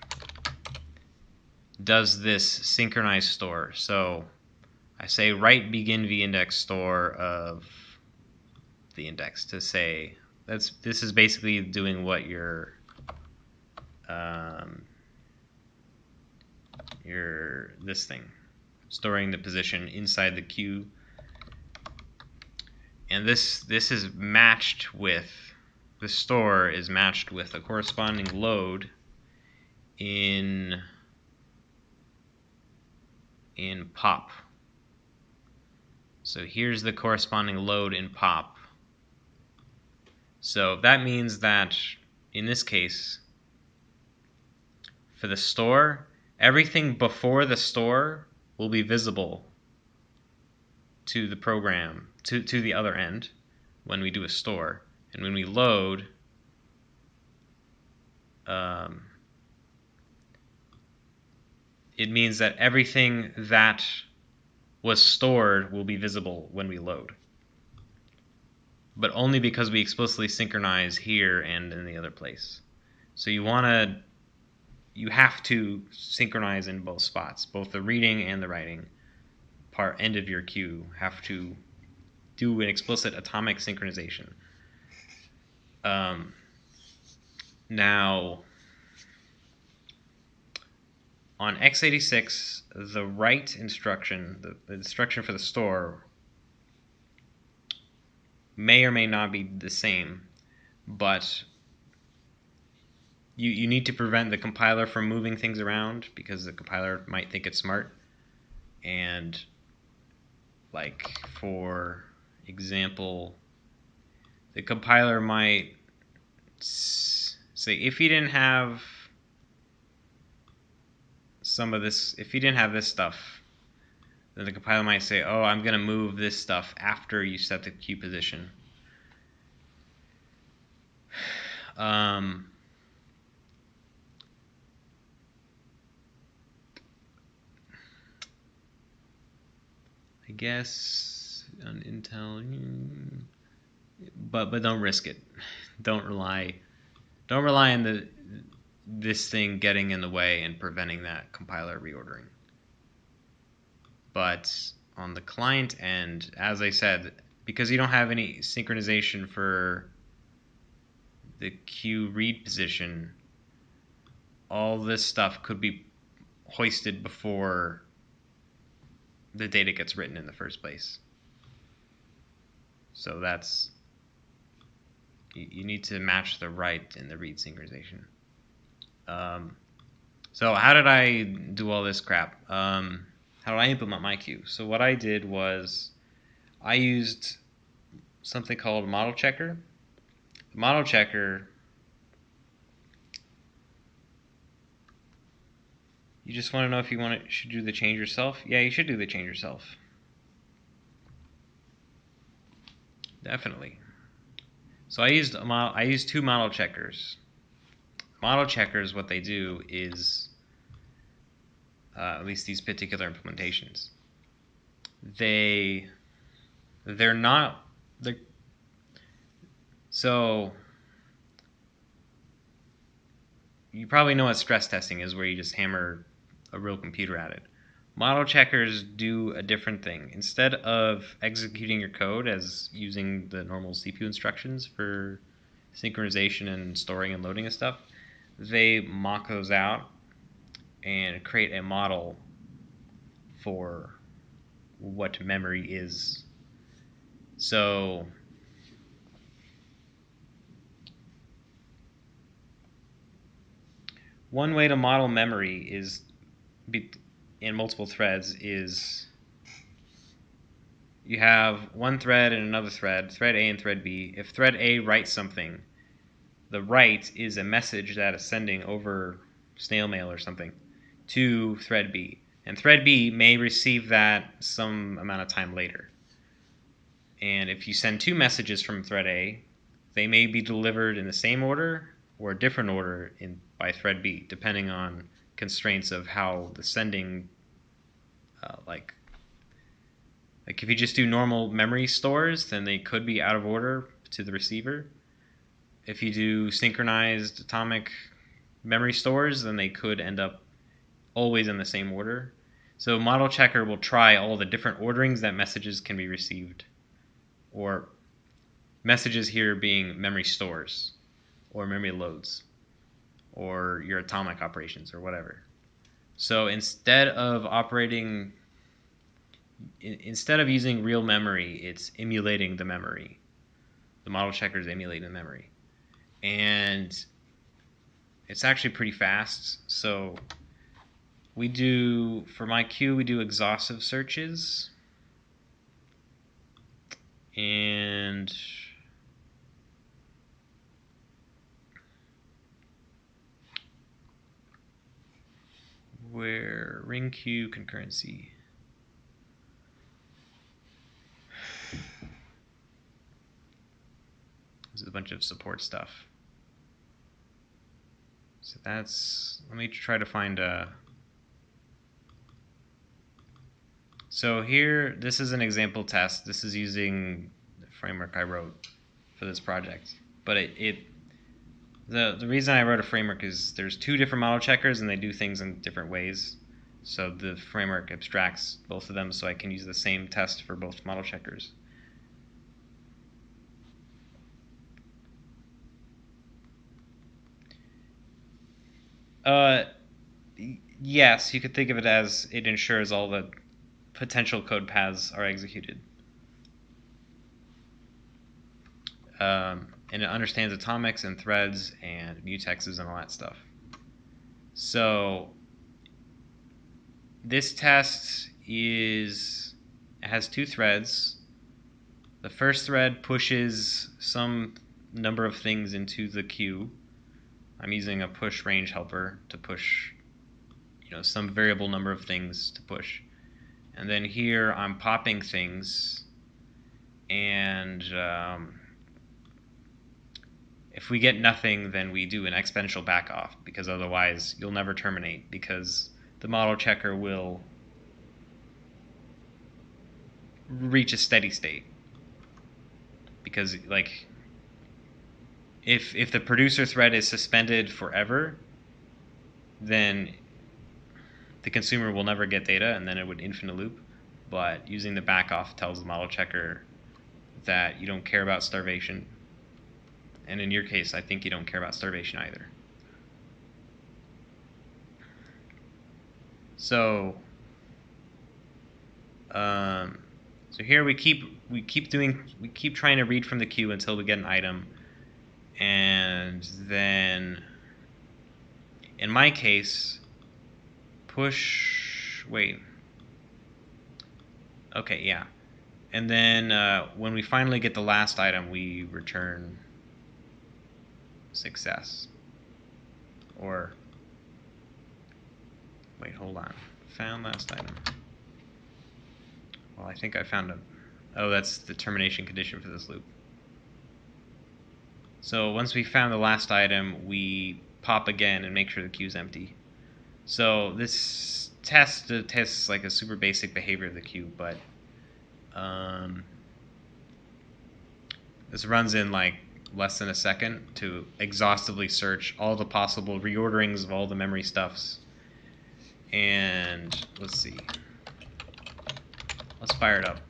does this synchronized store. So I say write begin v-index store of the index to say this is basically doing what your this thing, storing the position inside the queue, and this is matched with the store is matched with a corresponding load in pop. So here's the corresponding load in pop. So that means that in this case, for the store, everything before the store will be visible to the program, to the other end when we do a store. And when we load, it means that everything that was stored will be visible when we load. But only because we explicitly synchronize here and in the other place. So you have to synchronize in both spots. Both the reading and the writing end of your queue have to do an explicit atomic synchronization. Now, on x86, the write instruction, the instruction for the store, may or may not be the same, but you need to prevent the compiler from moving things around because the compiler might think it's smart. And like, for example, the compiler might say if you didn't have some of this, if you didn't have this stuff, then the compiler might say, oh, I'm going to move this stuff after you set the queue position. I guess on Intel, but don't risk it. Don't rely on this thing getting in the way and preventing that compiler reordering. But on the client end, as I said, because you don't have any synchronization for the queue read position, all this stuff could be hoisted before the data gets written in the first place. So that's, you need to match the write and the read synchronization. So how did I do all this crap? How did I implement my queue? So what I did was I used something called model checker. The model checker, you just want to know if you should do the change yourself? Yeah, you should do the change yourself. Definitely. So I used two model checkers. Model checkers, what they do is, at least these particular implementations, so you probably know what stress testing is, where you just hammer a real computer at it. Model checkers do a different thing. Instead of executing your code as using the normal CPU instructions for synchronization and storing and loading and stuff, they mock those out and create a model for what memory is. So one way to model memory is in multiple threads is you have one thread and another thread, thread A and thread B. If thread A writes something, the write is a message that is sending over snail mail or something to thread B. And thread B may receive that some amount of time later. And if you send two messages from thread A, they may be delivered in the same order or a different order by thread B, depending on constraints of how the sending, like if you just do normal memory stores, then they could be out of order to the receiver. If you do synchronized atomic memory stores, then they could end up always in the same order. So model checker will try all the different orderings that messages can be received, or messages here being memory stores or memory loads or your atomic operations or whatever. So instead of using real memory, it's emulating the memory. The model checker is emulating the memory. And it's actually pretty fast. So for my queue, we do exhaustive searches. And where ring queue concurrency. This is a bunch of support stuff. So let me try to find a. So here, this is an example test. This is using the framework I wrote for this project. But the reason I wrote a framework is there's two different model checkers and they do things in different ways. So the framework abstracts both of them so I can use the same test for both model checkers. Yes, you could think of it as it ensures all the potential code paths are executed. And it understands atomics and threads and mutexes and all that stuff. So this test has two threads. The first thread pushes some number of things into the queue. I'm using a push range helper to push, some variable number of things to push. And then here I'm popping things, and if we get nothing, then we do an exponential backoff, because otherwise you'll never terminate, because the model checker will reach a steady state. Because if the producer thread is suspended forever, then the consumer will never get data, and then it would infinite loop. But using the backoff tells the model checker that you don't care about starvation. And in your case, I think you don't care about starvation either. So here we keep trying to read from the queue until we get an item, and then in my case, okay, yeah, and then when we finally get the last item, we return success. Or wait, hold on, found last item. Well, I think I found that's the termination condition for this loop. So once we found the last item, we pop again and make sure the queue is empty. So this test tests like a super basic behavior of the queue, but this runs in like less than a second to exhaustively search all the possible reorderings of all the memory stuffs. And let's see. Let's fire it up.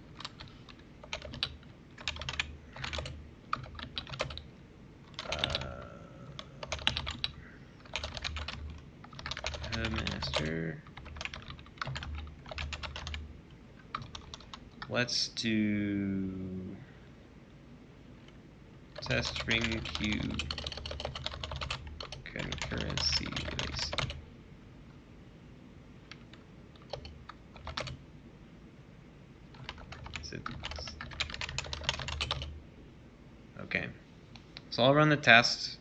Master. Let's do test ring queue concurrency release. Is it Okay, so I'll run the test,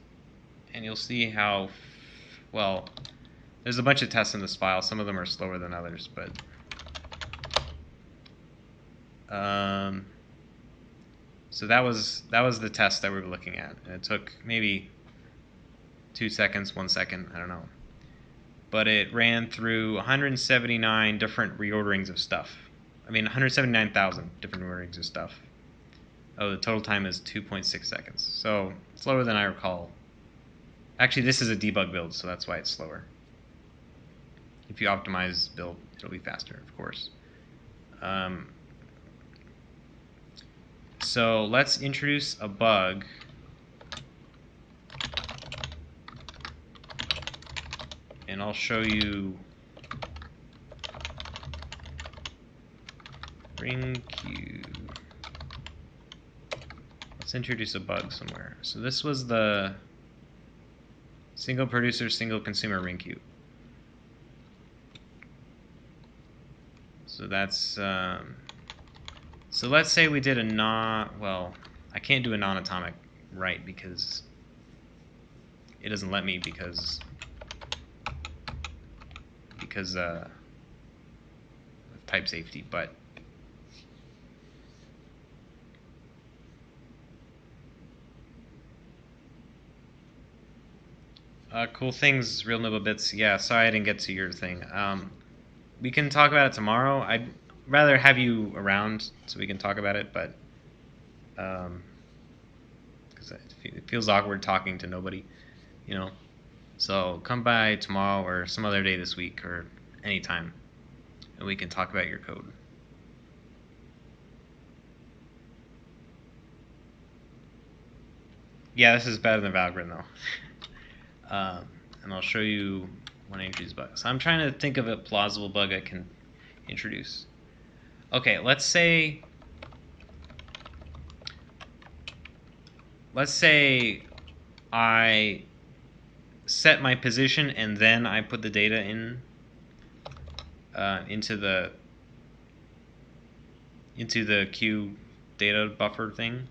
and you'll see how, well, there's a bunch of tests in this file. Some of them are slower than others, but so that was the test that we were looking at, and it took maybe 2 seconds, 1 second, I don't know. But it ran through 179 different reorderings of stuff. I mean, 179,000 different reorderings of stuff. Oh, the total time is 2.6 seconds. So slower than I recall. Actually, this is a debug build, so that's why it's slower. If you optimize build, it'll be faster, of course. So let's introduce a bug. And I'll show you ring queue. Let's introduce a bug somewhere. So this was the single producer, single consumer ring queue. So that's so let's say we did a well, I can't do a non-atomic write because it doesn't let me because of type safety, but cool things, real nibble bits. Yeah, sorry I didn't get to your thing. We can talk about it tomorrow. I'd rather have you around so we can talk about it, but because it feels awkward talking to nobody, you know. So come by tomorrow or some other day this week or anytime, and we can talk about your code. Yeah, this is better than Valgrind though. And I'll show you when I introduce bugs. So I'm trying to think of a plausible bug I can introduce. Okay, let's say I set my position and then I put the data in into the queue data buffer thing.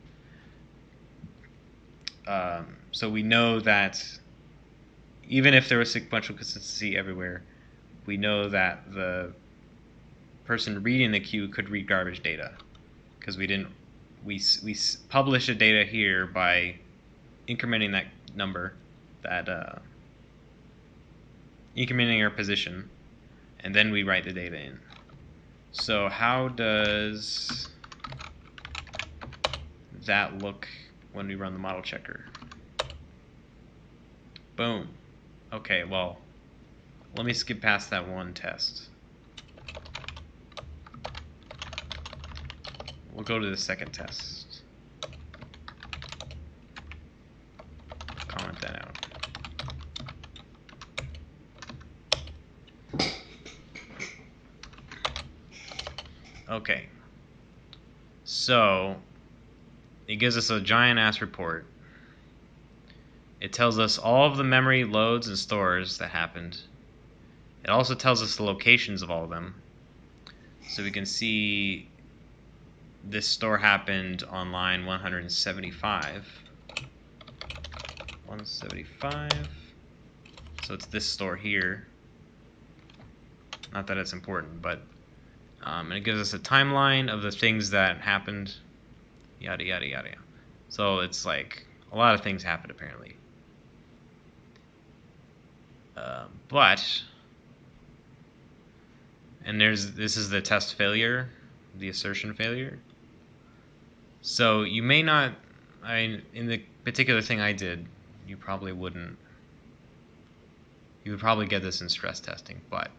So we know that even if there was sequential consistency everywhere, we know that the person reading the queue could read garbage data because we publish the data here by incrementing that number, incrementing our position, and then we write the data in. So how does that look when we run the model checker? Boom. Okay, well, let me skip past that one test. We'll go to the second test. Comment that out. Okay. So it gives us a giant ass report. It tells us all of the memory loads and stores that happened. It also tells us the locations of all of them. So we can see this store happened on line 175. 175. So it's this store here. Not that it's important, but and it gives us a timeline of the things that happened. Yada yada yada. So it's like a lot of things happened apparently. And this is the test failure, the assertion failure. So you may not, in the particular thing I did, you probably wouldn't. You would probably get this in stress testing, but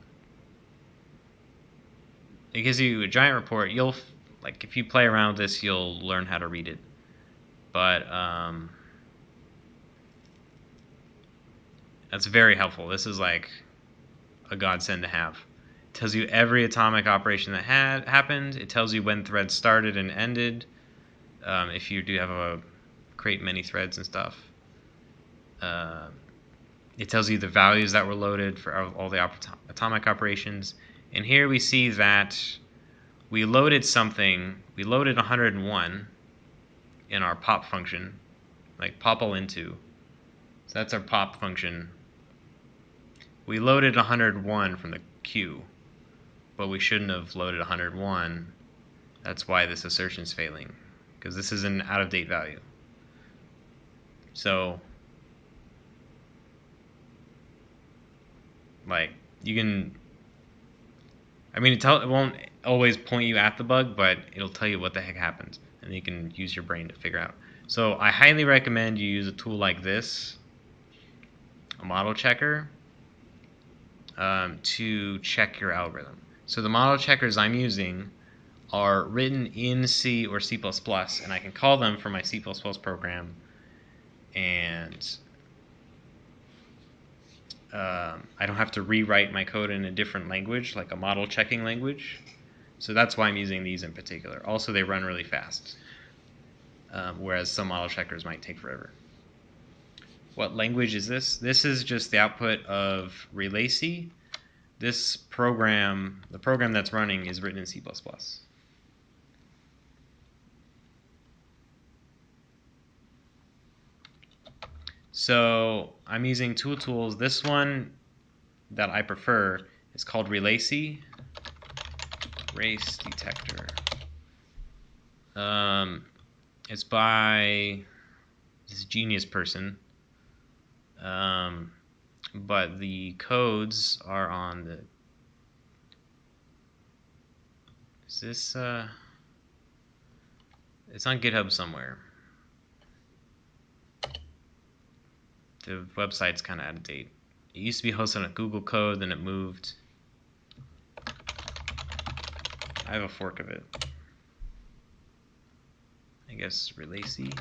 it gives you a giant report. You'll, like, if you play around with this, you'll learn how to read it. But that's very helpful. This is like a godsend to have. It tells you every atomic operation that happened. It tells you when threads started and ended. If you do have create many threads and stuff. It tells you the values that were loaded for all the atomic operations. And here we see that we loaded something. We loaded 101. in our pop function, like popl into. So that's our pop function. We loaded 101 from the queue, but we shouldn't have loaded 101. That's why this assertion is failing, because this is an out-of-date value. So, like, you can, I mean, it won't always point you at the bug, but it'll tell you what the heck happened, and you can use your brain to figure out. So I highly recommend you use a tool like this, a model checker, to check your algorithm. So the model checkers I'm using are written in C or C++, and I can call them from my C++ program, and I don't have to rewrite my code in a different language, like a model checking language. So that's why I'm using these in particular. Also, they run really fast, whereas some model checkers might take forever. What language is this? This is just the output of RelayC. This program, the program that's running, is written in C++. So I'm using two tools. This one that I prefer is called RelayC, race detector. It's by this genius person, but the codes are on the. Is this? It's on GitHub somewhere. The website's kind of out of date. It used to be hosted on Google Code, then it moved. I have a fork of it. I guess RelayC.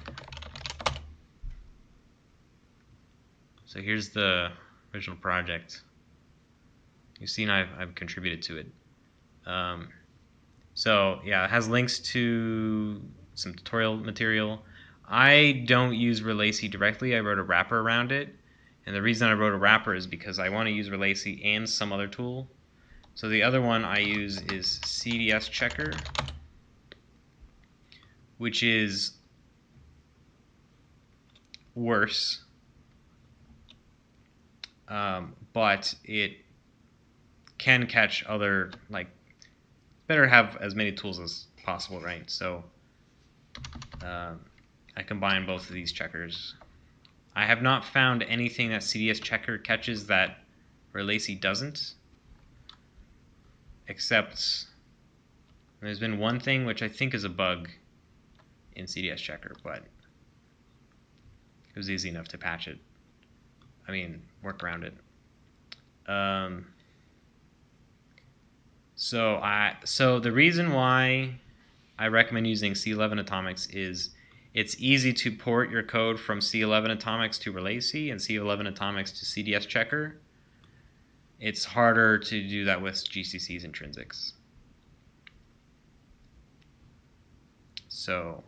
So here's the original project. You've seen I've contributed to it. So yeah, it has links to some tutorial material. I don't use RelayC directly. I wrote a wrapper around it. And the reason I wrote a wrapper is because I want to use RelayC and some other tool. So the other one I use is CDS checker, which is worse, but it can catch other, like, better to have as many tools as possible, right? So I combine both of these checkers. I have not found anything that CDS checker catches that RelayC doesn't, except there's been one thing which I think is a bug in CDS checker, but it was easy enough to patch it. I mean, work around it. So the reason why I recommend using C11 atomics is it's easy to port your code from C11 atomics to RelayC and C11 atomics to CDS checker. It's harder to do that with GCC's intrinsics. So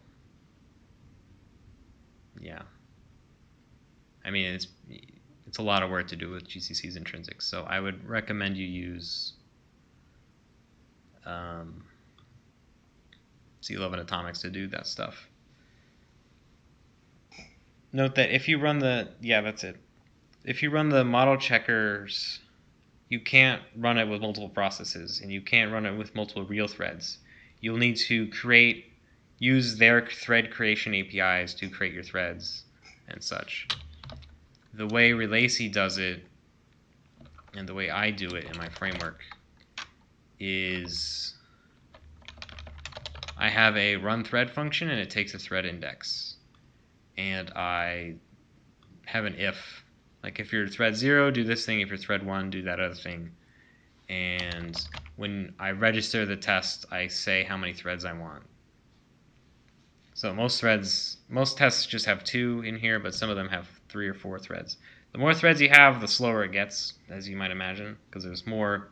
yeah, I mean it's a lot of work to do with GCC's intrinsics. So I would recommend you use C11 atomics to do that stuff. Note that if you run the, yeah, that's it. If you run the model checkers, you can't run it with multiple processes, and you can't run it with multiple real threads. You'll need to use their thread creation APIs to create your threads and such. The way RelayC does it, and the way I do it in my framework, is I have a run thread function, and it takes a thread index. And I have an if. Like if you're thread 0, do this thing. If you're thread 1, do that other thing. And when I register the test, I say how many threads I want. So most tests just have 2 in here, but some of them have 3 or 4 threads. The more threads you have, the slower it gets, as you might imagine, because there's more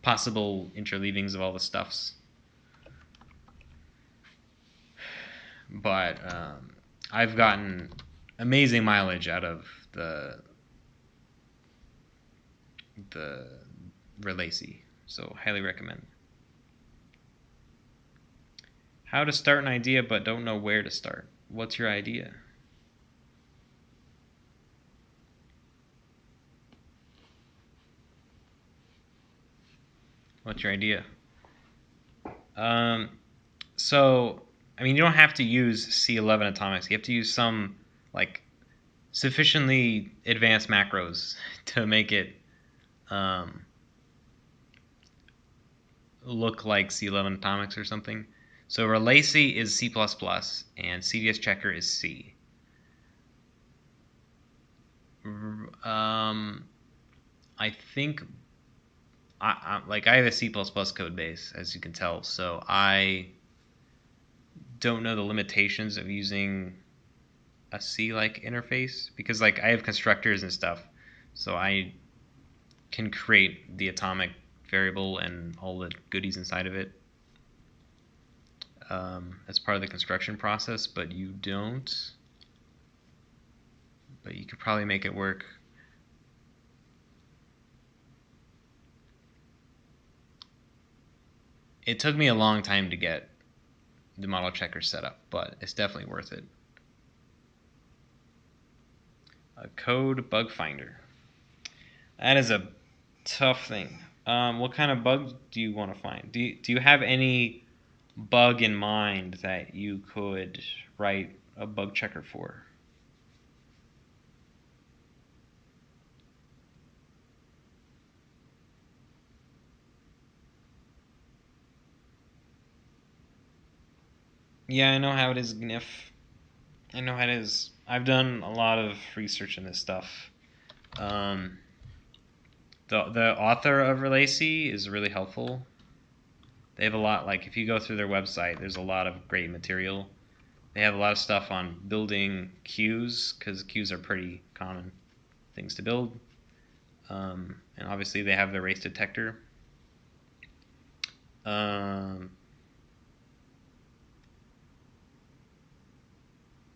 possible interleavings of all the stuffs. But I've gotten amazing mileage out of the RelayC, so highly recommend. How to start an idea but don't know where to start. What's your idea? What's your idea? So, I mean, you don't have to use C11 atomics. You have to use some, like, sufficiently advanced macros to make it look like C11 atomics or something. So RelayC is C++ and CDS checker is C. I think I have a C++ code base, as you can tell, so I don't know the limitations of using a C-like interface because like I have constructors and stuff, so I can create the atomic variable and all the goodies inside of it as part of the construction process, but you don't. But you could probably make it work. It took me a long time to get the model checker set up, but it's definitely worth it. A code bug finder. That is a tough thing. What kind of bug do you want to find? Do you have any bug in mind that you could write a bug checker for? Yeah, I know how it is, gnif. I know how it is. I've done a lot of research in this stuff. Um, the author of RelayC is really helpful. They have a lot, like if you go through their website, there's a lot of great material. They have a lot of stuff on building queues, because queues are pretty common things to build. And obviously they have the race detector. And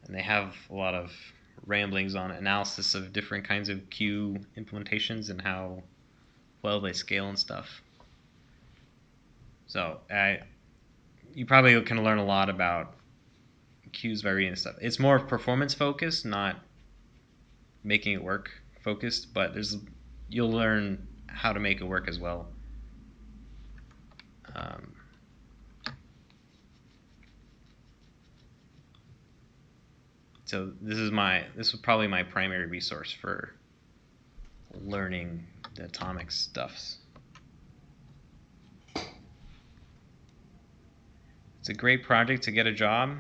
they have a lot of ramblings on analysis of different kinds of queue implementations and how well they scale and stuff. So you probably can learn a lot about queues by reading stuff. It's more performance focused, not making it work focused, but you'll learn how to make it work as well. So this was probably my primary resource for learning the atomic stuffs. It's a great project to get a job.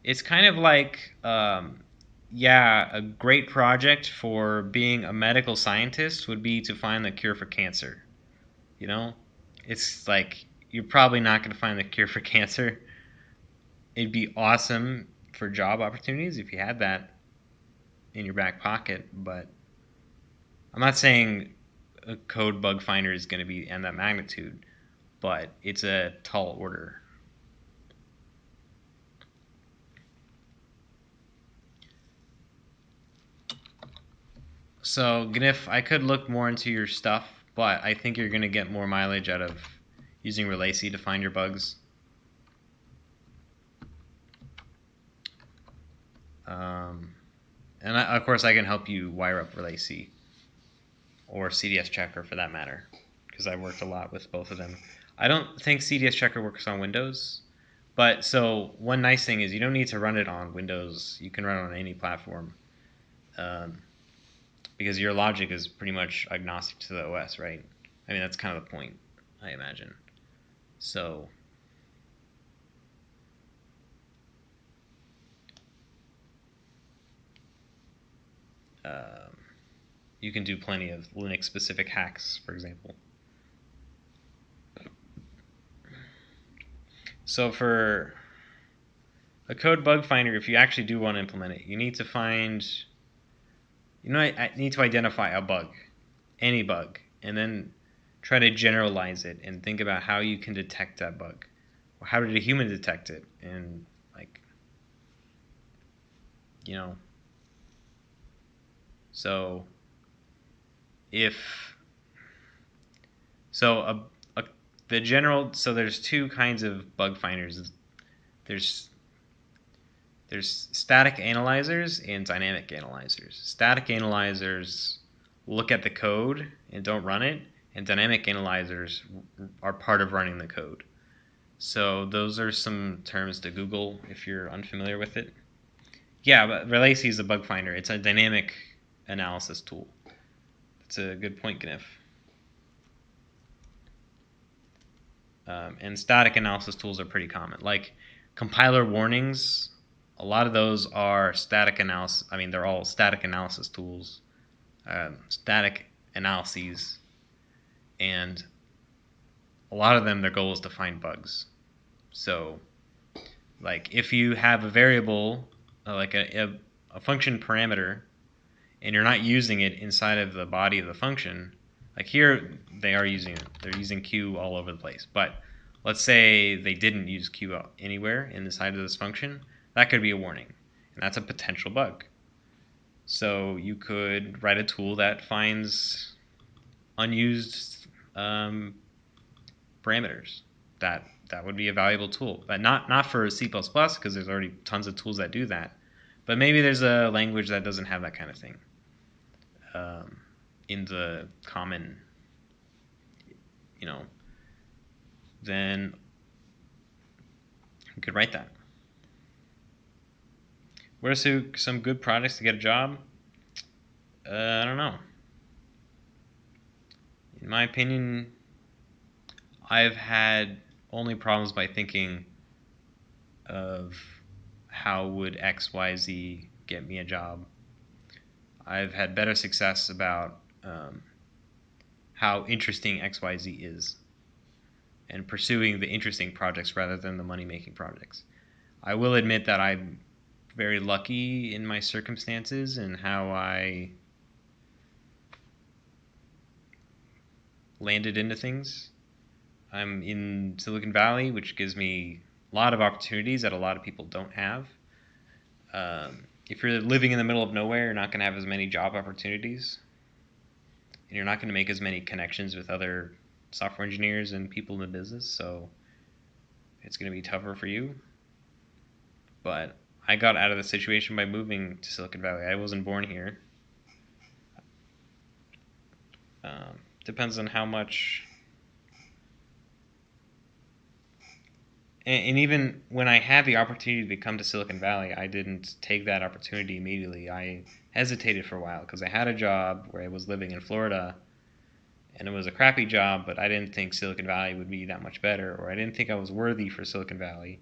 It's kind of like, yeah, a great project for being a medical scientist would be to find the cure for cancer. You know, it's like you're probably not going to find the cure for cancer. It'd be awesome for job opportunities if you had that in your back pocket, but I'm not saying a code bug finder is going to be in that magnitude, but it's a tall order. So, gnif, I could look more into your stuff, but I think you're going to get more mileage out of using RelayC to find your bugs. And of course, I can help you wire up RelayC or CDS Checker for that matter, because I've worked a lot with both of them. I don't think CDS Checker works on Windows, but so one nice thing is you don't need to run it on Windows. You can run it on any platform, because your logic is pretty much agnostic to the OS, right? I mean, that's kind of the point, I imagine. So you can do plenty of Linux-specific hacks, for example. So for a code bug finder, if you actually do want to implement it, you need to find, I need to identify a bug, any bug, and then try to generalize it and think about how you can detect that bug. Or how did a human detect it? And like, so if so the general, so there's two kinds of bug finders. there's static analyzers and dynamic analyzers. Static analyzers look at the code and don't run it, and dynamic analyzers are part of running the code. So those are some terms to Google if you're unfamiliar with it. Yeah, but Relacy is a bug finder. It's a dynamic analysis tool. That's a good point, gnif. And static analysis tools are pretty common. Like compiler warnings, a lot of those are static analysis. I mean, they're all static analysis tools, static analyses, and a lot of them, their goal is to find bugs. So, like if you have a variable, like a function parameter, and you're not using it inside of the body of the function, like here they are using it. They're using Q all over the place. But let's say they didn't use Q anywhere inside of this function. That could be a warning. And that's a potential bug. So you could write a tool that finds unused parameters. That would be a valuable tool. But not for C++, because there's already tons of tools that do that. But maybe there's a language that doesn't have that kind of thing. In the common, then you could write that. What are some good products to get a job? I don't know. In my opinion, I've had only problems by thinking of how would X, Y, Z get me a job. I've had better success about how interesting XYZ is and pursuing the interesting projects rather than the money-making projects. I will admit that I'm very lucky in my circumstances and how I landed into things. I'm in Silicon Valley, which gives me a lot of opportunities that a lot of people don't have. If you're living in the middle of nowhere, you're not going to have as many job opportunities. And you're not going to make as many connections with other software engineers and people in the business, so it's going to be tougher for you. But I got out of the situation by moving to Silicon Valley. I wasn't born here. Depends on how much. And even when I had the opportunity to come to Silicon Valley, I didn't take that opportunity immediately. I hesitated for a while because I had a job where I was living in Florida, and it was a crappy job, but I didn't think Silicon Valley would be that much better, or I didn't think I was worthy for Silicon Valley.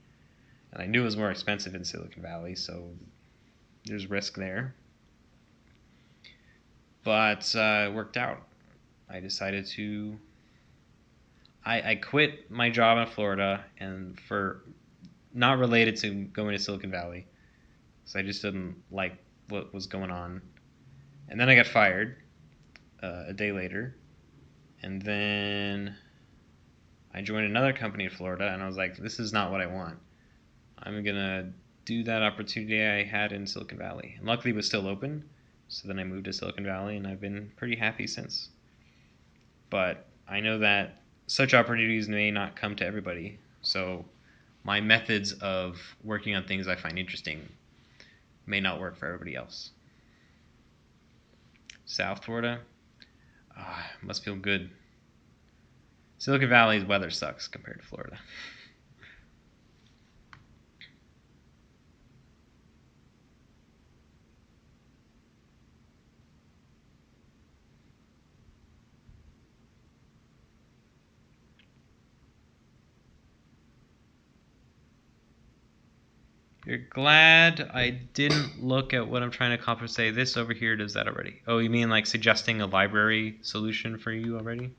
And I knew it was more expensive in Silicon Valley, so there's risk there. But it worked out. I decided to... I quit my job in Florida, and for not related to going to Silicon Valley, so I just didn't like what was going on. And then I got fired a day later, and then I joined another company in Florida, and I was like, this is not what I want. I'm gonna do that opportunity I had in Silicon Valley. And luckily it was still open, so then I moved to Silicon Valley, and I've been pretty happy since. But I know that such opportunities may not come to everybody, so my methods of working on things I find interesting may not work for everybody else. South Florida, must feel good. Silicon Valley's weather sucks compared to Florida. You're glad I didn't look at what I'm trying to accomplish. Say this over here does that already. Oh, you mean like suggesting a library solution for you already?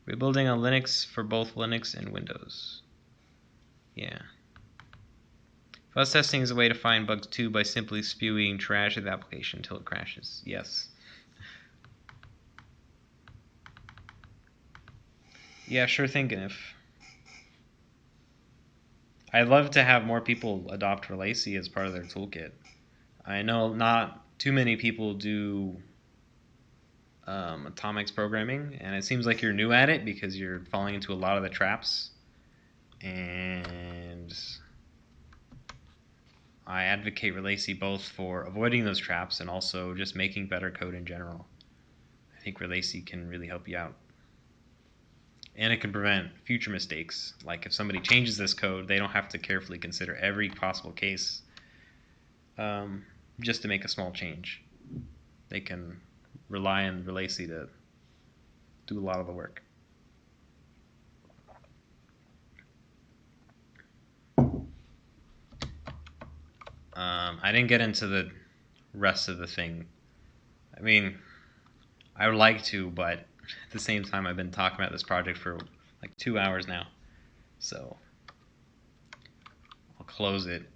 We're building on Linux for both Linux and Windows. Yeah. Fuzz testing is a way to find bugs too by simply spewing trash at the application until it crashes. Yes. Yeah, sure thing, gnif. I'd love to have more people adopt Relacy as part of their toolkit. I know not too many people do atomics programming, and it seems like you're new at it because you're falling into a lot of the traps And I advocate Relacy both for avoiding those traps and also just making better code in general. I think Relacy can really help you out. And it can prevent future mistakes. Like if somebody changes this code, they don't have to carefully consider every possible case just to make a small change. They can rely on Relacy to do a lot of the work. I didn't get into the rest of the thing. I mean, I would like to, but at the same time, I've been talking about this project for like 2 hours now. So I'll close it